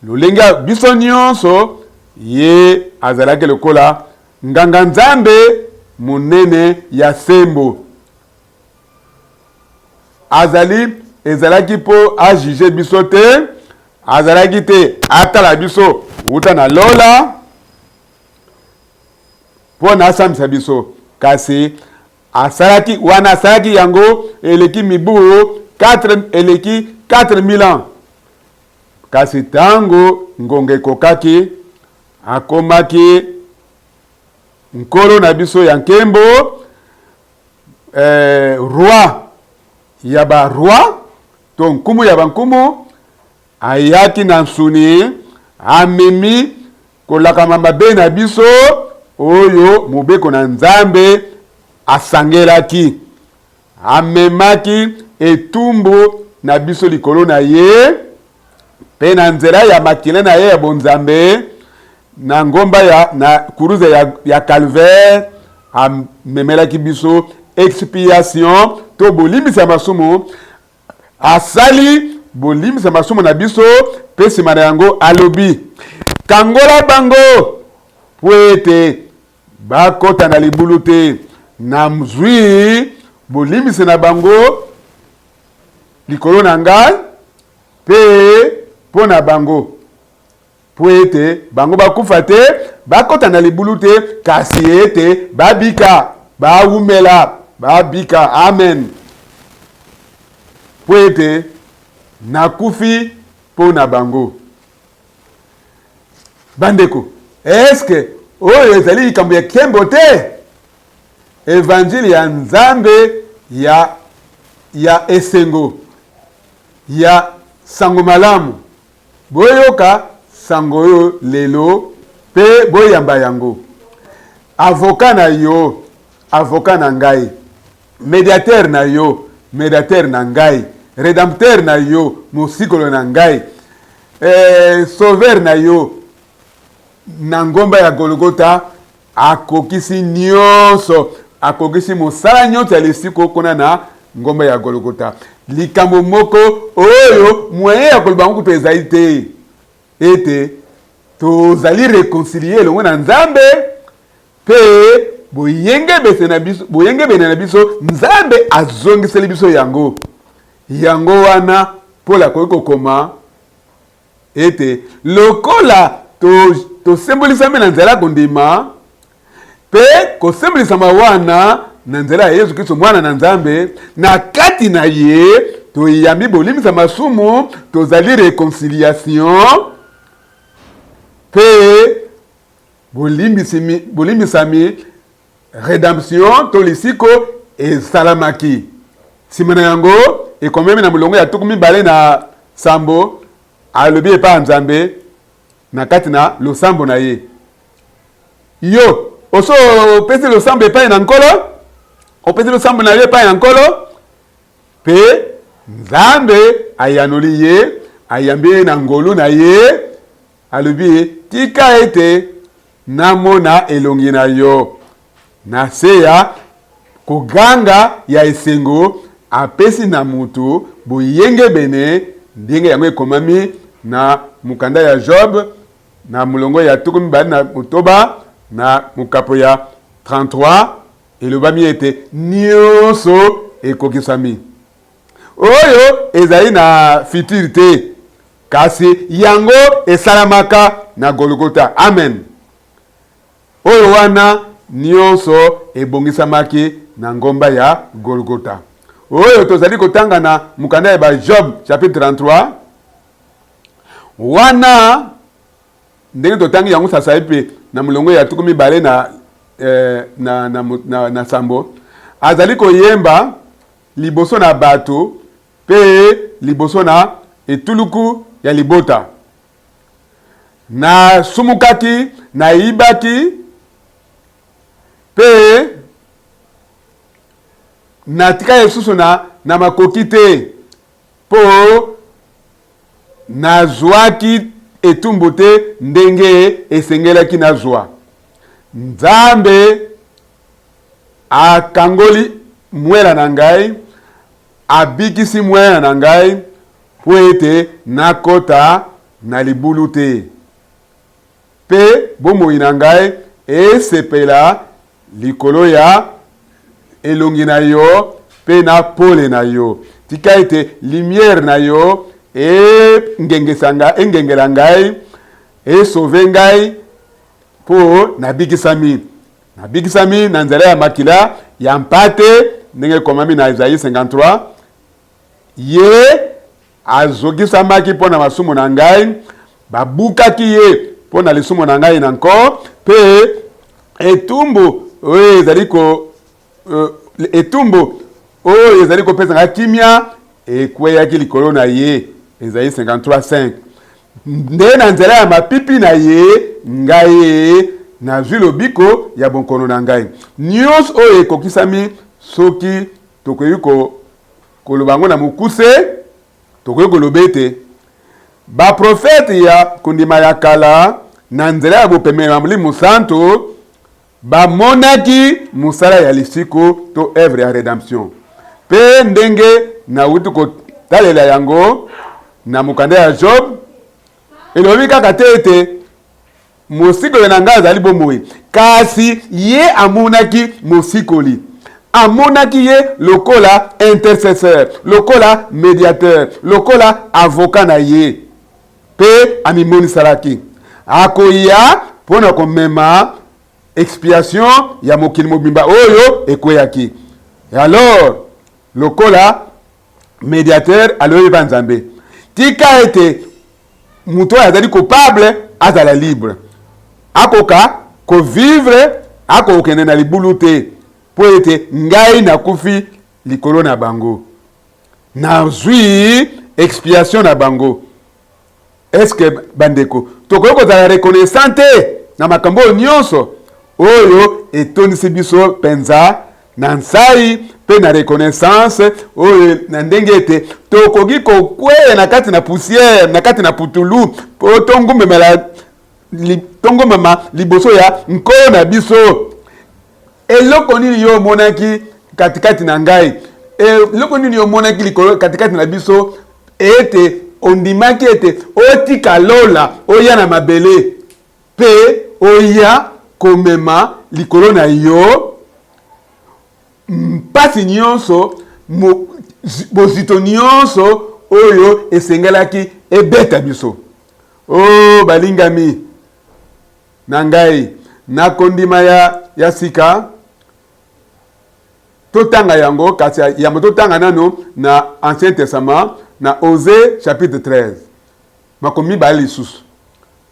Speaker 1: lolenge ya biso nyonso ye azalaki lokola nganga nzambe monene ya sembo ezalaki po ajuge biso te azalaki te atala biso uta na lola po na asambisa biso kasi asalaki yango eleki mibu 4000 ans kasi tango ngonga ekokaki akomaki nkolo na biso ya nkembo roi ya baroi to nkumu ya bankumu ayaki na nsuni amemi kolakama mabe na biso oyo mobeko na Nzambe asangelaki amemaki etumbu na biso likolo na ye pe na nzela ya makile na ye ya bonzambe na ngomba na kuruze ya calvaire amemelaki biso expiation to bolimbisa masumu asali bolimbisa masumu na biso pe nsima na yango alobi kangola bango po ete bakota na libulu te na mzwi bolimbisi na bango likolo na ngai pe mpo na bango po ete bango bakufa te bakota na libulu te kasi ete babika bawumela babika amen po ete nakufi mpo na bango bandeko eske oyo ezali likambo ya kembo te evanjili ya Nzambe ya esengo ya sango malamu boyoka sango oyo lelo pe boyamba yango avocat na yo avocat na ngai médiateur na yo médiateur na ngai rédempteur na yo mosikolo na ngai sauveur na yo na ngomba ya Golgota akokisi nyonso akokisi mosala nyonso ya lisiko kuna na ngomba ya Golgota likambo moko oyo moyen ya koloba ngo ezali te ete tozali réconcilier elongo na Nzambe pe boyenge bene na biso Nzambe azongiseli biso yango wana pola koyiko koma ete lokola to symbolisame na nzela kondima pe ko symbolisama wana na nzela ya Yesu Kristo mwana na Nzambe na kati na ye to yambi bolimisa masumu tozali réconciliation pe bolimbisami rédemption to lisiko esalamaki simana yango ekomemi na mulongo ya tukumi bale na sambo alobi epa Nzambe na kati na losambo na ye yo oso pesi losambo epa na nkolo opesi losambo na ye epa na nkolo pe Nzambe ayanoli ye ayambi na ngolu na ye alobi tika ete namona elongi na yo na seya koganga ya esengo apesi na mutu boyenge bene ndenge yango ekomami na mukanda ya Job na mulongo ya tukumi bali na motoba na mukapo ya 33 elobami ete nyonso ekokisami oyo ezali na futilité kasi yango esalamaka na Golgotha. Amen. Oyo wana nyonso ebongisamaki na ngomba ya Golgotha. Oyo tozali kotanga na mukanda ya Job chapitre 33 wana ndenge totangi yango sasa ipe na mulongo ya tukumi bale na sambo azali koyemba liboso na bato pe liboso na etuluku ya libota na sumukaki na ibaki pe na tika yesusu na makoki te po na zwaki etumbu te ndenge esengelaki na zwa Nzambe akangoli mwela na ngai abikisi mwela na ngai po ete nakota na libulu te pe bomoi na ngai esepela likolo ya elongi na yo pe na pole na yo tika ete lumière na yo engengela ngai esauve ngai po nabikisami na nzela ya makila ya mpate ndenge komami na Isaïe 53 ye azogisamaki mpo na masumu na ngai babukaki ye mpo na lisumu na ngai na nko pe etumbu oyo ezali kopesa ngai kimia ekweyaki likolo na ye Isaïe 53:5 nde na nzela ya mapipi na ye ngai nazwi lobiko ya bonkono na ngai nyonso oyo ekokisami soki tokoki koloba yango na mokuse tokoki koloba ete baprofete ya kondima ya kala na nzela ya bopemeli ya Molimo Santo bamonaki mosala ya lisiko to œuvre ya rédemption pe ndenge nauti kotalela yango na mukanda ya Job elobi kaka te ete mosikoli na ngai azali bomoi kasi ye amonaki mosikoli amonaki ye lokola intercesseur lokola médiateur lokola avocat na ye pe amimonisalaki akoya mpona komema expiation ya mokili mobimba oyo ekweyaki alors lokola médiateur aloyeba Nzambe tika ete muto azali coupable azala libre akoka kovivre akokende na libulu te po ete ngai nakufi likolo na bango nazwi expiation na bango. Est-ce que bandeko tokoki kozala reconnaissant te na makambo nyonso oyo etondisi biso penza na nsai pe na reconnaissance oyo na ndenge ete tokoki kokweya na kati na poussière na kati na putulu po tongomema liboso ya nkolo na biso eloko nini yo monaki katikati na ngai eloko nini yo monaki likolo katikati na biso ete ondimaki ete otika lola oya na mabele pe oya komema likolo na yo mpasi nyonso bozito nyonso oyo esengelaki ebeta biso. Oh balingami na ngai na kondima ya sika totanga yango kasi yango totanga nano na Ancien Testament na Osée chapitre 13 makomi bale lisusu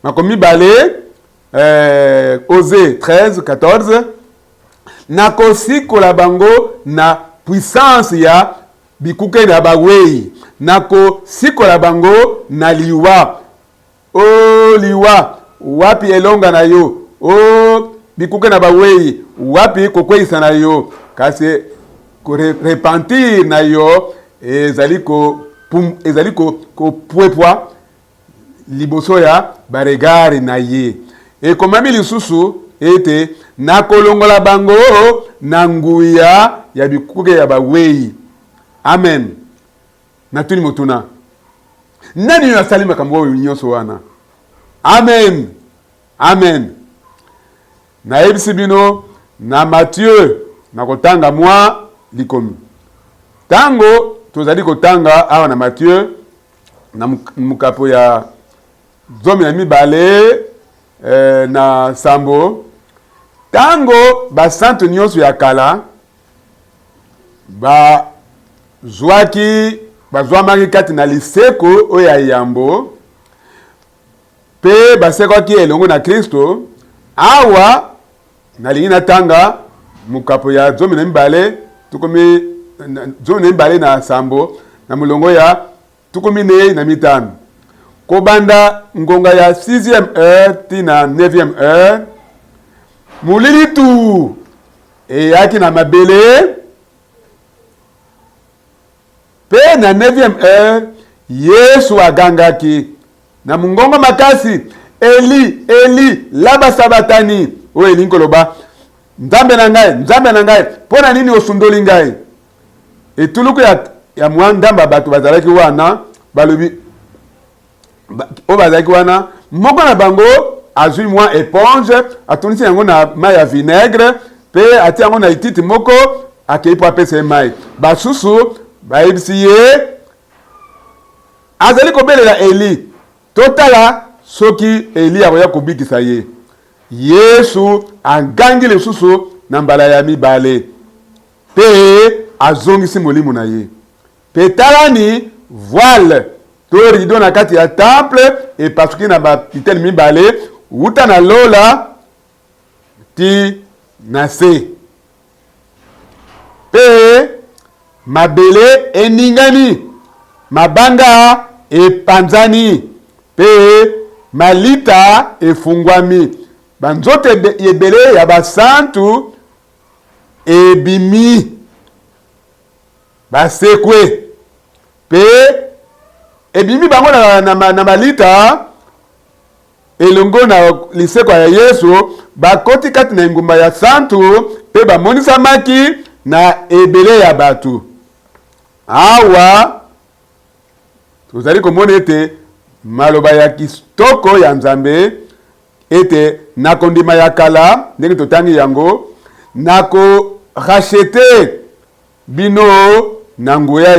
Speaker 1: makomi bale Osée 13:14 na kosikola bango na puissance ya bikuke na bawei na kosikola bango na liwa. O liwa wapi elonga na yo, o bikuke na bawei wapi kokweisa na yo, kasi repentir na yo ezali ko puepwa liboso ya baregari na ye. E komami lisusu ete na kolongola bango na nguya ya bikuke ya bawei. Amen. Natuni motuna. Nani yo asali makambo oyo nyonso wana? Amen. Amen. Na yebisi bino na Matthieu na kotanga mwa likomi. Tango tozali kotanga awa na Matthieu na mukapo ya 12 na sambo. Tango ba santo nyonso ya kala ba zwaki bazwamaki kati na liseko oyo ya yambo pe basekwaki elongo na Kristo. Awa nalingi natanga mukapo ya 12 tukomi 12 na sambo na mulongo ya tukomi 4 na mitano kobanda ngonga ya 6e heure tina 9e heure mulili tu eyaki na mabele. Pe na 9e heure Yesu agangaki na mungongo makasi, Eli Eli laba sabatani, o elingi koloba nzambe na ngai pona nini osundoli ngai. Etuluku ya mwandamba bato bazalaki wana balobi o bazalaki wana moko na bango azui mwa éponge atunisi yango na mai ya vinaigre pe ati yango na ititi moko akei po apesa mai. Basusu bayebisi ye azali kobelela Eli totala soki Eli akoya kobikisa ye. Yesu agangi lisusu na mbala ya mibale pe azongisi molimo na ye. Pe talani voile to rido na kati ya temple epasuki na batitele mibale uta na lola ti na se. Pe mabele eningani, mabanga epanzani, pe malita efungwami. Banzote ebele ya basantu ebimi basekwe pe ebimi bango na malita elongo na liseko ya Yesu bakoti kati na ngumba ya santu pe bamonisa maki na ebele ya batu. Awa tozali komona ete maloba ya kitoko ya Nzambe ete na kondima ya kala ndenge totangi yango nako rachete bino na nguya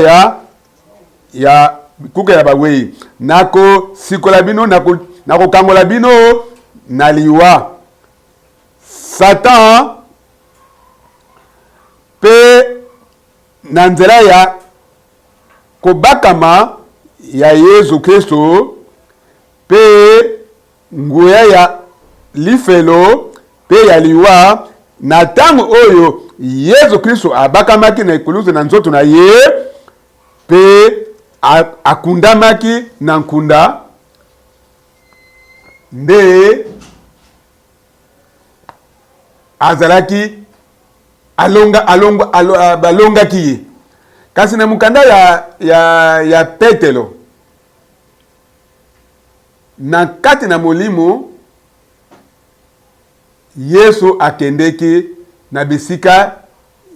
Speaker 1: ya kuka ya bawei, nako sikola bino nako kangola bino na liwa. Satan pe na nzela ya kobakama ya Yesu Kristo pe nguya ya lifelo pe ya liwa na tango oyo Yesu Kristo abakamaki na ekuluzu na nzoto na ye pe akundamaki na nkunda nde azalaki balongaki ye. Kasi na mukanda ya Petelo na kati na molimo Yesu akendeki na bisika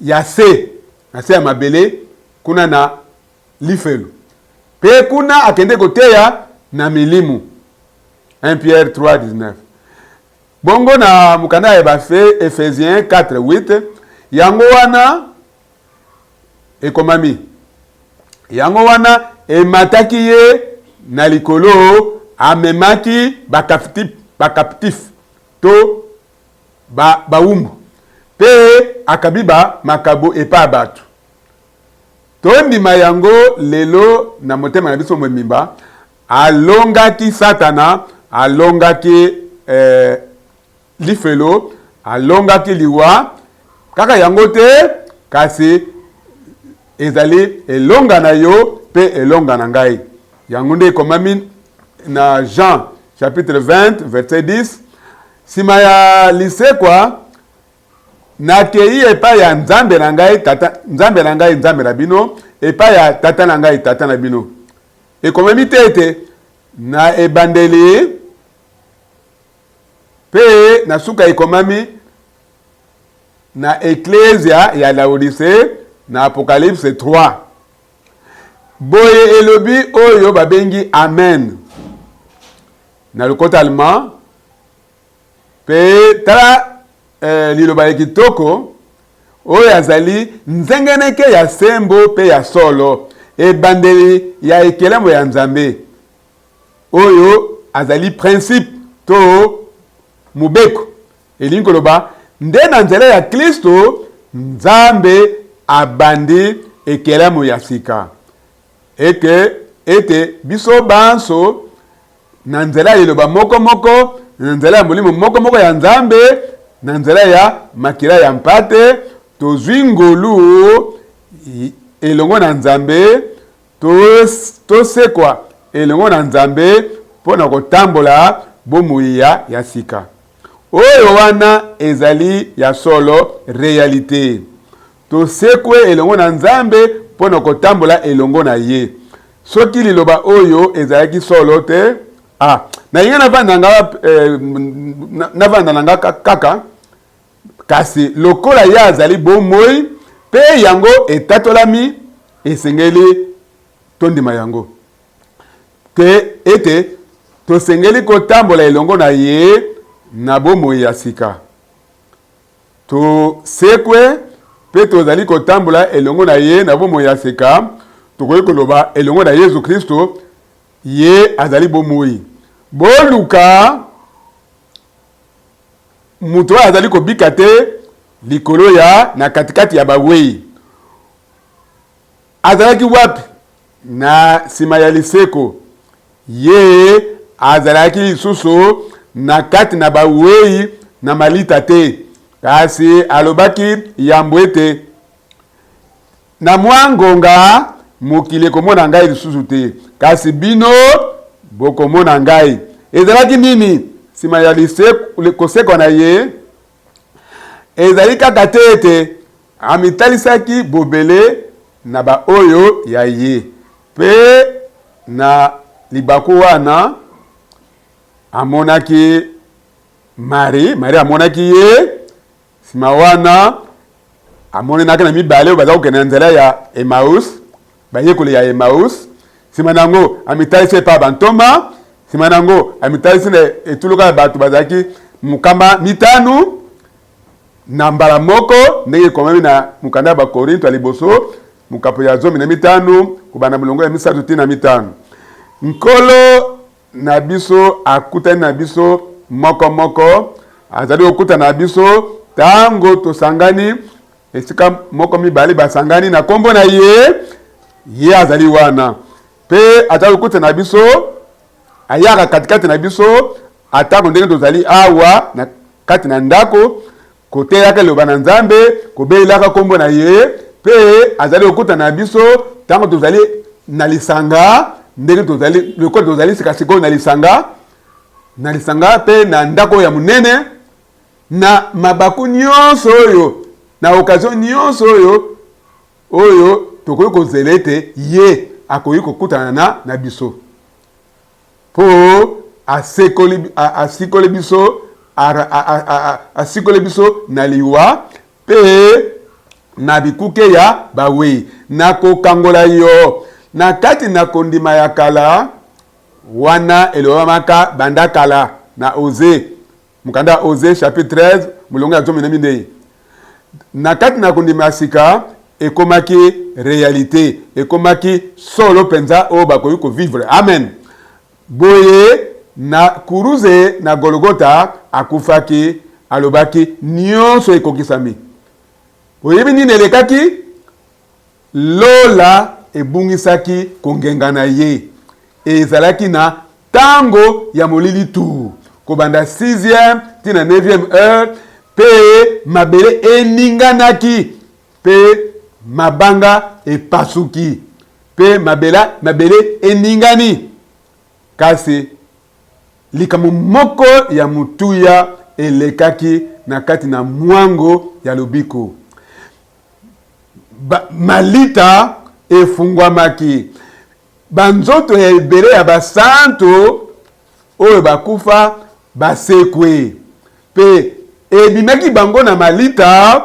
Speaker 1: ya se na se ya mabele kuna na lifelo pe kuna akende koteya na milimu. 1 Pierre 3:19. Bongo na mukanda ya bafe Ephésiens 4:8 yango wana ekomami. Yango wana emataki ye na likolo amemaki bakaptif to baumbu pe akabiba makabo epa batu. Tondima yango lelo na motema na biso mwemimba alongaki Satana, alongaki lifelo, alongaki liwa kaka yango te kasi ezali elonga na yo pe elonga na ngai. Yango nde komami na Jean chapitre 20 verset 10 sima ya lisekwa nakei epa ya nzambe na ngai tata nzambe na ngai nzambe na bino epa ya tata na ngai tata na bino. Ekomami tete na ebandeli pe na suka ekomami na Ecclesia ya Laodicée na Apocalypse 3. Boye elobi oyo babengi amen. Na lokota allemand pe tala liloba kitoko oyo azali nzengeneke ya sembo pe ya solo ebandeli ya ekelemo ya nzambe oyo azali principe to mubeko elingi koloba nde na nzela ya Kristo nzambe abandi ekelemo ya sika ete biso banso na nzela ya liloba moko moko na nzela ya molimo moko moko ya nzambe na nzela ya makila ya mpate tozwi ngolu elongo na nzambe tosekwa elongo na nzambe mpona kotambola bomoi ya sika oyo wana ezali ya solo realite tosekwe elongo na nzambe mpona kotambola elongo na ye soki liloba oyo ezalaki solo te na inga navanda nanga kaka kasi lokola ya azali bomoi pe yango etatolami esengeli tondima yango ke ete tosengeli kotambola elongo na ye na bomoi ya sika tosekwe pe tozali kotambola elongo na ye na bomoi ya sika tokoki koloba elongo na Yesu Kristo ye azali bomoi boluka muto azali kobika te likolo ya na katikati ya bawei azalaki wapi na sima ya liseko ye azalaki lisusu na kati na bawei na malita te kasi alobaki yambwe te na mwangonga mokili komona ngai lisusu te kasi bino bokomona ngai ezalaki nini sima ya kosekwa na ye ezali kaka te ete amitalisaki bobele na baoyo ya ye pe na libaku wana amonaki Marie amonaki ye sima wana amonenaki na mibale oyo baza kokende na nzela ya Emmaus bayekoli ya Emmaus sima nango amitalisi epa bantoma sima nango amitalisi na etuluka ya bato bazalaki mukamba mitanu na mbala moko ndenge ekomami na mukanda ya bakorinto ya liboso mukapo ya 15 kubanda mulongo ya 3:5 nkolo na biso akutani na biso moko moko azali okuta na biso tango tosangani esika moko mibale basangani na kombo na ye azali wana pe azali okuta na biso ayaka katikati na biso atako ndenge tozali awa na kati na ndako koteyaka liloba na nzambe kobelaka kombo na ye pe azali okuta na biso tango tozali na lisanga ndenge tozali lokola tozali sikasikoyo na lisanga pe na ndako ya munene na mabaku nyonso oyo na occasion nyonso oyo tokoki kozela ete ye akoki kokutana na biso po asikole biso na liwa pe na bikuke ya bawei na kokangola yo na kati na kondima ya kala wana elobamaka banda kala na Oze mukanda Osée chapitre 13 mulongo ya zomi na mindei na kati na kondima sika ekomaki réalité ekomaki solo penza o bakoyi ko vivre amen boye na kuruze na Golgotha akufaki alobaki nyonso ekokisami oyebi nini elekaki lola ebungisaki kongenga na ye ezalaki na tango ya molili tu kobanda 6e tina 9e heure pe mabele eninganaki pe mabanga epasuki pe mabele eningani kasi likambo moko ya mutuya elekaki na kati na mwango ya lobiko malita efungwamaki banzoto ya ebele ya basanto oyo bakufa basekwe pe ebimaki bango na malita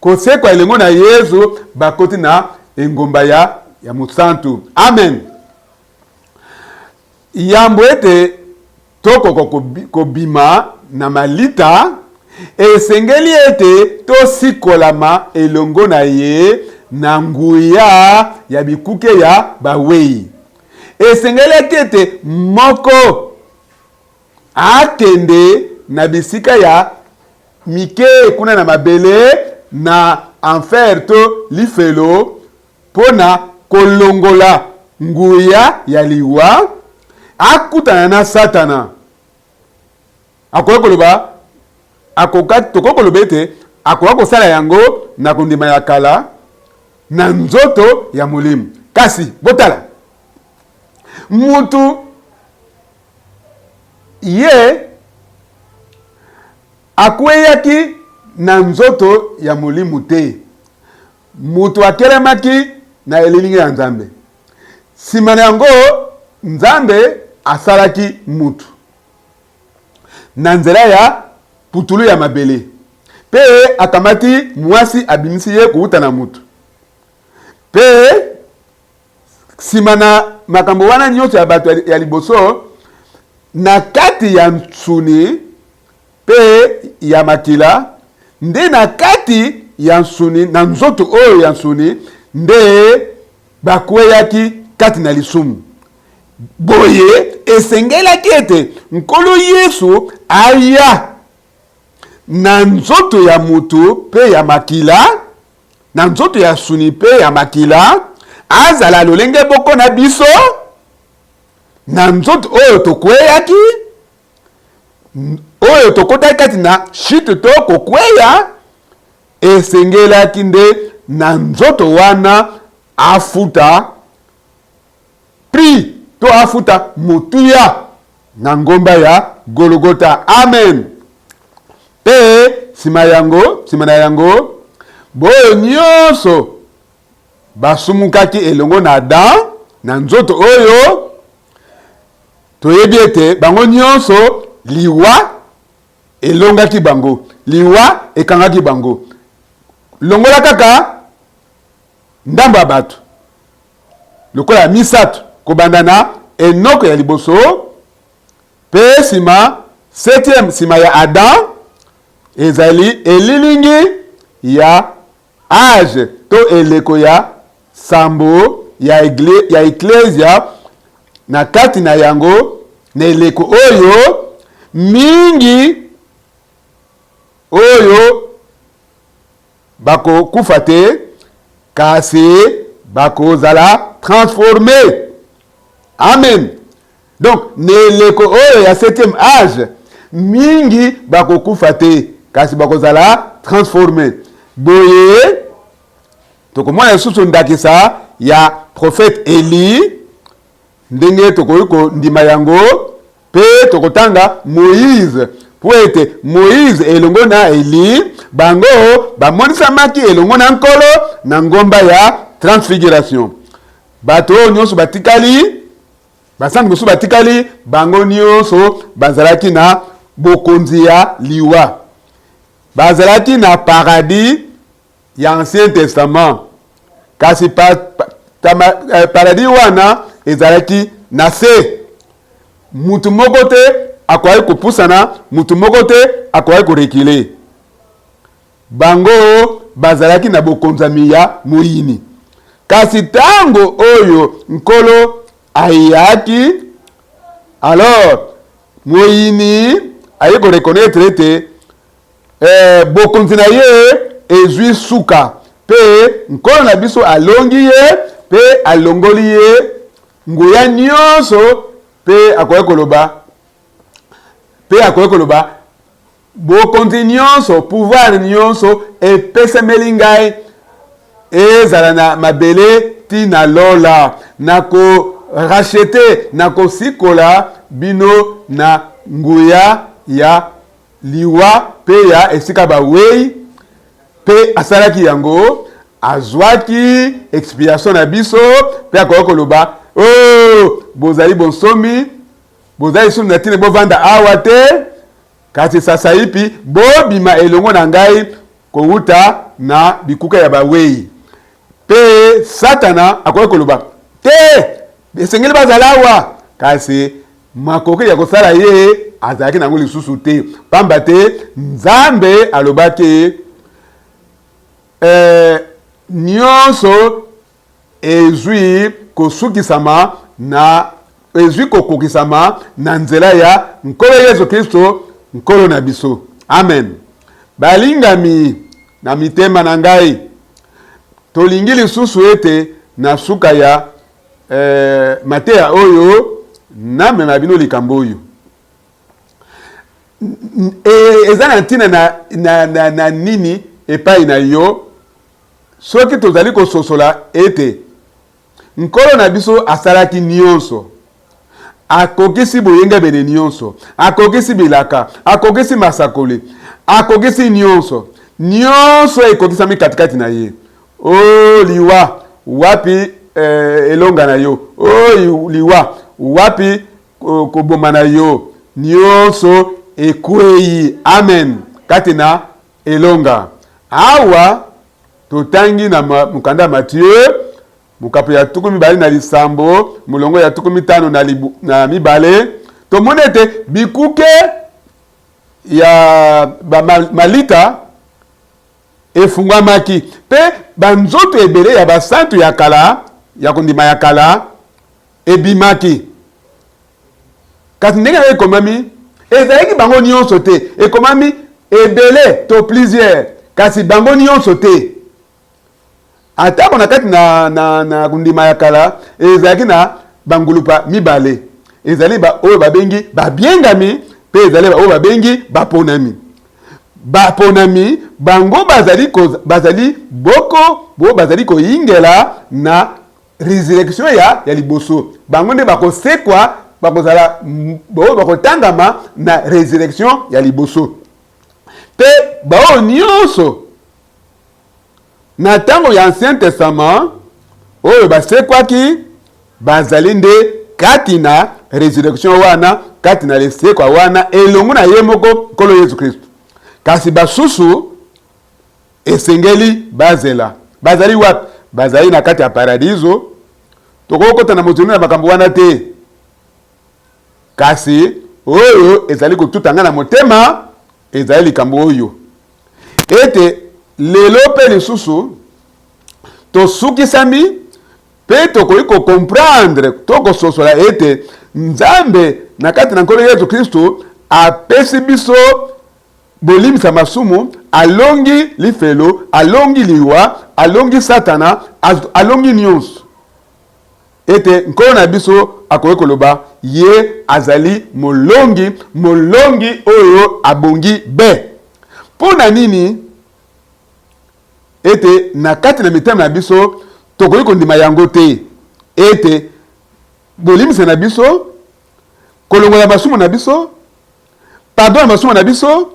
Speaker 1: kosekwa elengo na Yesu bakoti na engomba ya musantu amen yambo ete toko kobima na malita esengeli ete tosikolama elongo na ye na nguya ya bikuke ya bawei esengeli ete moko akende na bisika ya mike kuna na mabele na enfer to lifelo pona kolongola nguya ya liwa akutana na satana akokoloba tokokoloba ete akoka kosala yango na kondima ya kala na nzoto ya molimo kasi botala mutu ye akweyaki na nzoto ya molimo te mutu akelemaki na elilingi ya Nzambe nsima na yango Nzambe asalaki mutu na nzela ya putulu ya mabele pe akamati mwasi abimisi ye kuuta na mutu pe nsima na makambo wana nyonso ya bato ya liboso na kati ya nsuni pe ya makila nde na kati ya nsuni na nzoto oyo ya nsuni nde bakweyaki kati na lisumu boye esengelaki ete nkolo Yesu aya na nzoto ya mutu pe ya makila na nzoto ya suni pe ya makila azala lolenge boko na biso na nzoto oyo tokweyaki oyo tokotaki kati na shite to kokweya esengelaki nde na nzoto wana afuta pri to afuta mutuya na ngomba ya Golgotha amen pe sima na yango boyo nyonso basumukaki elongo na Adam na nzoto oyo toyebi ete bango nyonso liwa elongaki bango liwa ekangaki bango longola kaka ndambo ya bato lokola ya misato kobanda na Enoko ya liboso pe sima 7e sima ya Adam ezali elilingi ya age to eleko ya sambo ya eklesia na kati na yango na eleko oyo mingi oyo bakokufa te kasi bakozala transformé amen donc na eleko oyo ya 7e age mingi bakokufa te kasi bakozala transformé boye tokomona lisusu ndakisa ya prophète Eli ndenge tokoki kondima yango pe tokotanga Moïse po ete Moïse elongo na Eli bango bamonisamaki elongo na nkolo na ngomba ya transfiguration bato oyo nyonso batikali basangi mosusu batikali bango nyonso bazalaki na bokonzi ya liwa bazalaki na paradis ya Ancien Testament kasi paradis wana ezalaki na se mutu moko te akwai kopusana, mutu moko te akwai korekile. Bango bazalaki na bokonzami ya moyini. Kasi tango oyo nkolo ayaki, alors moyini aye ko reconnaître te bokonzi na ye ezwi suka pe nkolo na biso alongi ye pe alongoli ye nguya nyonso pe akoye koloba bokonzi nyonso pouvoir nyonso epesemeli ngai ezala na mabele tina lola nako rachete nako sikola bino na nguya ya liwa pe ya esika bawei pe asalaki yango azwaki expiation na biso pe akoki koloba oh bozali bonsomi bozali sunu na tina bovanda awa te kasi sasa ipi bobima elongo na ngai kowuta na bikuka ya bawei pe satana akoki koloba te esengeli bazala awa kasi makoki ya kosala ye azalaki nango lisusu te pamba te nzambe alobaki nyonso ezwi kosukisama na ezwi kokokisama na nzela ya nkolo Yesu Kristo nkolo na biso. Amen. Balingami na mitema na ngai tolingi lisusu ete na suka ya Mateya oyo na mema bino likambo oyo eza na ntina na nini epai na yo soki tozali kososola ete nkolo na biso asalaki nyonso akokisi boyenga bene nyonso akokisi bilaka akokisi masakoli akokisi nyonso ekokisami katikati na ye o liwa wapi elonga na yo o liwa wapi koboma na yo nyonso ekwei amen kati na elonga awa totangi na mukanda Matthieu mukapo ya 22 mulongo ya 15 na mibale tomoni ete bikuke ya malita efungwamaki pe banzoto ebele ya basantu ya kala ya kondima ya kala ebimaki kasi ndenge ekomami ezalaki bango nyonso te ekomami ebele to plusieurs kasi bango nyonso te atako na kati na kondima ya kala ezalaki na bangulupa mibale ezali oyo babengi babiengami pe ezali oyo babengi baponami bango bazali bazali koyingela na résurrection ya liboso bango nde bakosekwa bakozala bakotangama na résurrection ya liboso pe bao nyonso na tango ya Ancien Testament oyo basekwaki bazali nde kati na résurrection wana kati na lesekwa wana elongo na ye moko nkolo Yesu Kristo kasi basusu esengeli bazali wapi bazali na kati ya paradiso tokokota na motuni na makambo wana te kasi oyo ezali kotutanga na motema ezali likambo oyo ete lelo pe lisusu tosukisami pe tokoki comprendre tokososola ete nzambe na kati na nkolo Yesu Kristo apesi biso bolimisa masumu alongi lifelo alongi liwa alongi satana alongi nyonso ete nkolo na biso akoki koloba ye azali molongi oyo abongi be mpona nini ete na kati na mitema na biso tokoki kondima yango te ete bolimisa na biso kolongola masumu na biso pardon ya masumu na biso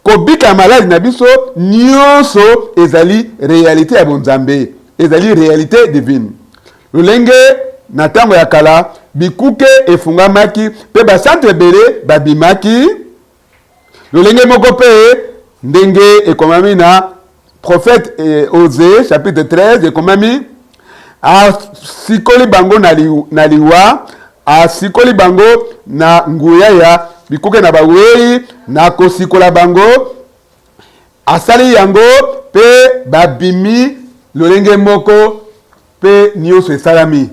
Speaker 1: kobika maladi na biso nyonso ezali réalité ya bonzambe ezali réalité divine lolenge na tango ya kala bikuke efungamaki pe basantu ebele babimaki lolenge moko pe ndenge ekomami na prophète Osée chapitre 13 ekomami asikoli bango na liwa asikoli bango na nguya ya bikuke na bawei na kosikola bango asali yango pe babimi lolenge moko pe nyonso esalami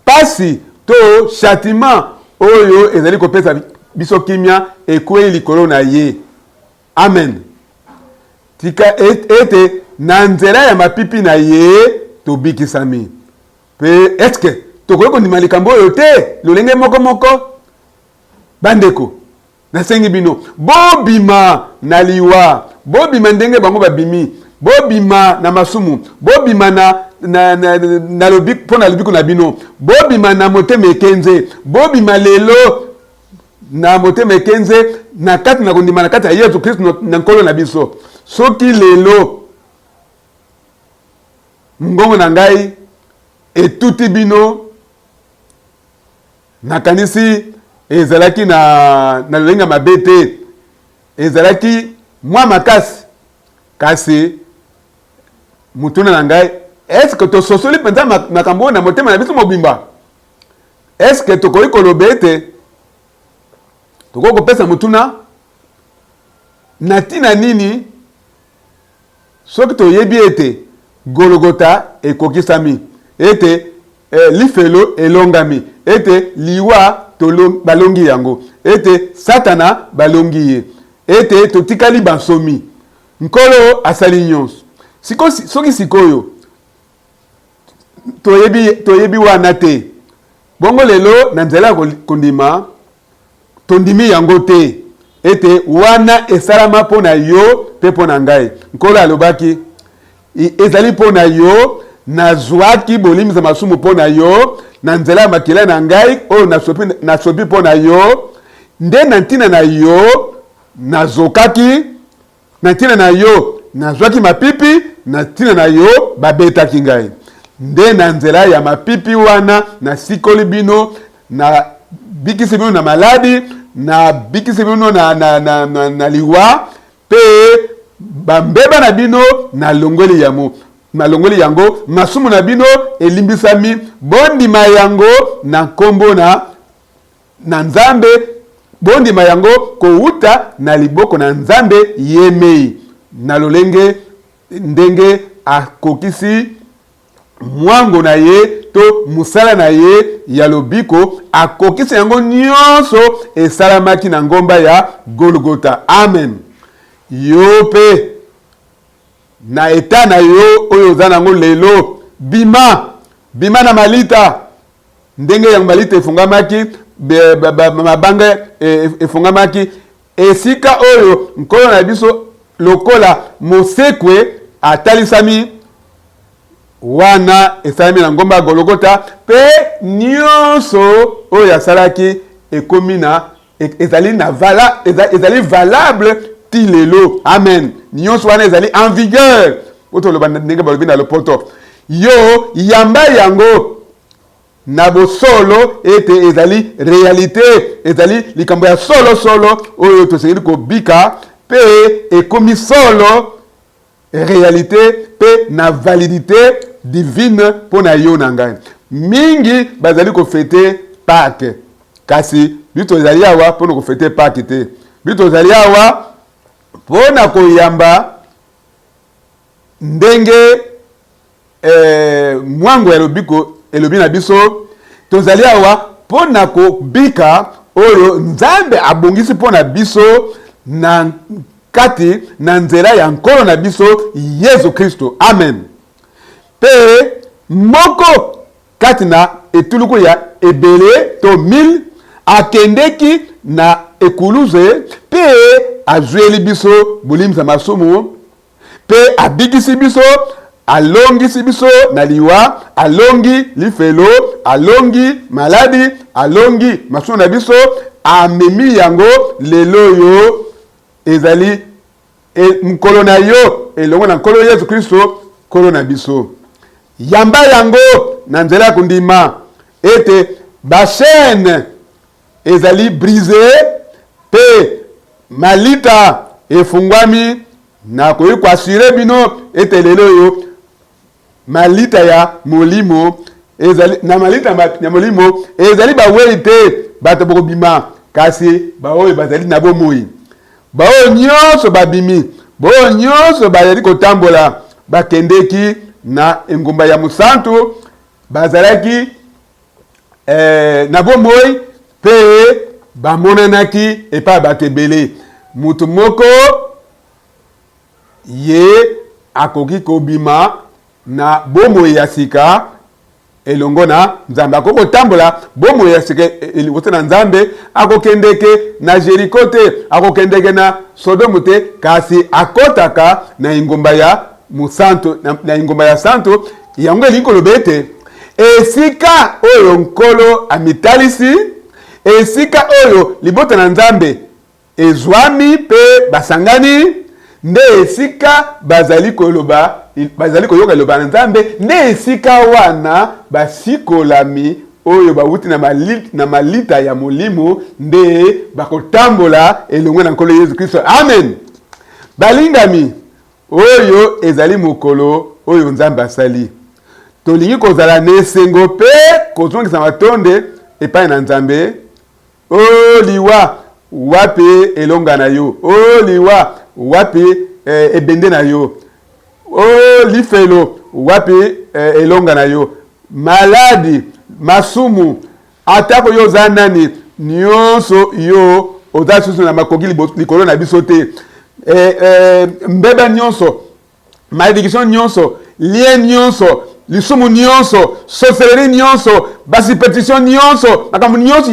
Speaker 1: pasi to châtiment oyo ezali kopesa biso kimia ekwei likolo na ye. Amen. Tika ete na nzela ya mapipi na ye tobikisami. Pe eske tokoki kondima likambo oyo te lolenge moko bandeko nasengi bino bobima na liwa, bobima ndenge bango babimi, bobima na masumu, bobima na lobiko pona lobiko na bino, bobima na motema ekenze, bobima lelo na motema ekenze na kati na kondima na kati ya Yesu Kristo na nkolo na biso. Soki lelo ngongo na ngai etuti bino nakanisi ezalaki na lolenga mabe te, ezalaki mwa makasi kasi mutuna na ngai eske tososoli mpenza makambo oyo na motema na biso mobimba. Eske tokoki koloba ete tokoki kopesa mutuna na ntina nini soki toyebi ete Golgota ekokisami, ete lifelo elongami, ete liwa balongi yango, ete Satana balongi ye, ete totikali bansomi nkolo asali nyonso. Soki sikoyo toyebi wana te, bongo lelo na nzela kondima tondimi yango te, ete wana esalama pona yo pe pona ngai. Nkolo alobaki ezali pona yo, nazwaki bolimisa masumu pona yo na nzela makila na ngai oyo nasopi pona yo, nde na ntina na yo nazokaki, na ntina na yo nazwaki mapipi, na ntina na yo babetaki ngai. Nde na nzela ya mapipi wana na sikoli bino, na bikisi bino na maladi, na bikisi bino na liwa, pe bambeba na bino na longoli yango, masumu na bino elimbisami, bondima yango na kombo na Nzambe, bondima yango kouta na liboko na Nzambe yemei, na lolenge ndenge akokisi mwango na ye to musala na ye ya lobiko, akokisi yango nyonso esalamaki na ngomba ya Golgota. Amen. Yo pe na eta na yo oyo zanango lelo bima na malita, ndenge ya malita efungamaki, mabanga efungamaki, esika oyo nkolo na biso lokola mosekwe atalisami wana esalami na ngomba Golgota, pe nyonso oyo asalaki ekomi na ezali valable ti lelo. Amen. Nyonso wana ezali en vigueur. Oto loba ndenge balobi na lopoto. Yo yamba yango na bosolo ete ezali réalité, ezali likambo ya solo oyo tosengeli kobika, pe ekomi solo réalité pe na validité divine pona yo na ngai. Mingi bazali ko fêter Pâques, kasi bito ezali awa pona ko fêter Pâques te. Bito ezali awa pona koyamba ndenge mwango ya lobiko elobi na biso, tozali awa pona kobika oyo Nzambe abongisi pona biso na kati na nzela ya nkolo na biso Yesu Kristo. Amen. Pe moko kati na etuluku ya ebele to 1000 akendeki na ekuluze, pe azweli biso bolimisa masumu, pe abikisi biso, alongisi biso na liwa, alongi lifelo, alongi maladi, alongi masumu na biso, amemi yango lelo yo ezali mkolo na yo elongo na nkolo Yesu Kristo kolo na biso. Yamba yango na nzela kundima ete ba chaîne ezali brisé, pe malita efungwami, na koyi kwa sire bino ete lelo yo malita ya molimo ezali na malita ya molimo ezali ba weite bato bokobima kasi baoyo bazali na bomoi baoyo nyonso babimi baoyo nyonso bazali kotambola bakendeki na engumba ya Mosantu bazalaki na bomoi pe bamonanaki epa bato ebele mutu moko ye akoki kobima na bomoi ya sika elongo na Nzambe akoko tambola bomoi ya sika elongo na Nzambe akokendeke na Jeriko te akokendeke na Sodomu te kasi akotaka na ingomba ya Mosantu na ingomba ya Santo yango elikoloba ete esika oyo nkolo amitalisi esika oyo libota na Nzambe ezwami pe basangani nde esika bazali koyoka loba na Nzambe nde esika wana basikolami oyo bawuti na malita ya molimo nde bakotambola elongo na nkolo Yesu Kristo. Amen. Balingami oyo ezali mokolo oyo Nzambe asali tolingi kozala nesengo pe kozongisa matonde epai na Nzambe. O liwa wapi elonga na yo, o liwa wapi ebende na yo, o lifelo wapi elonga na yo, maladi masumu atako yo zanani nyonso yo odasusu na makoki likolo na biso te, mbeba nyonso malédiction nyonso lien nyonso lisumu nyonso sorcellerie nyonso basipetition nyonso makambo nyonso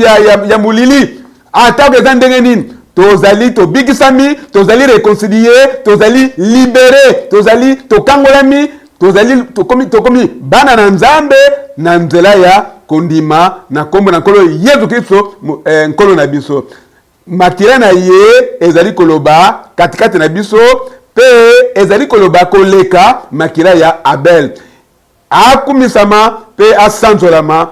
Speaker 1: ya mulili atako eza ndenge nini tozali tobikisami tozali réconcilié tozali libéré tozali tokangolami tozali tokomi bana na Nzambe na nzela ya kondima na kombo na nkolo Yesu Kristo nkolo na biso makila na ye ezali koloba katikati na biso pe ezali koloba koleka makila ya Abel akumisama pe asanzolama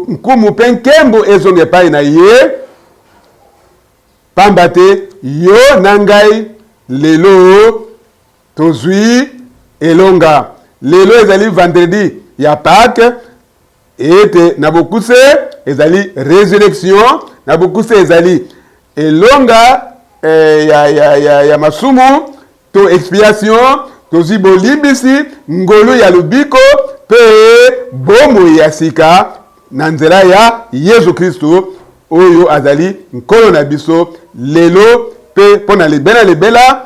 Speaker 1: nkumu pe nkembo ezonge epai na ye pamba te yo na ngai lelo tozwi elonga lelo ezali vendredi ya Pâques ete na bokuse ezali résurrection na bokuse ezali elonga ya masumu to expiation tozwi bolimbisi ngolu ya lubiko pe bomoi ya sika na nzela ya Yesu Kristo oyo azali nkolo na biso lelo pe pona lebela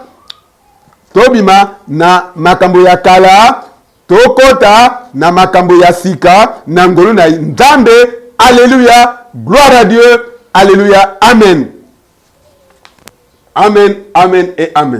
Speaker 1: tobima na makambo ya kala tokota na makambo ya sika na ngolu na Nzambe. Alléluia, gloire à Dieu, alléluia, amen, amen, amen et amen.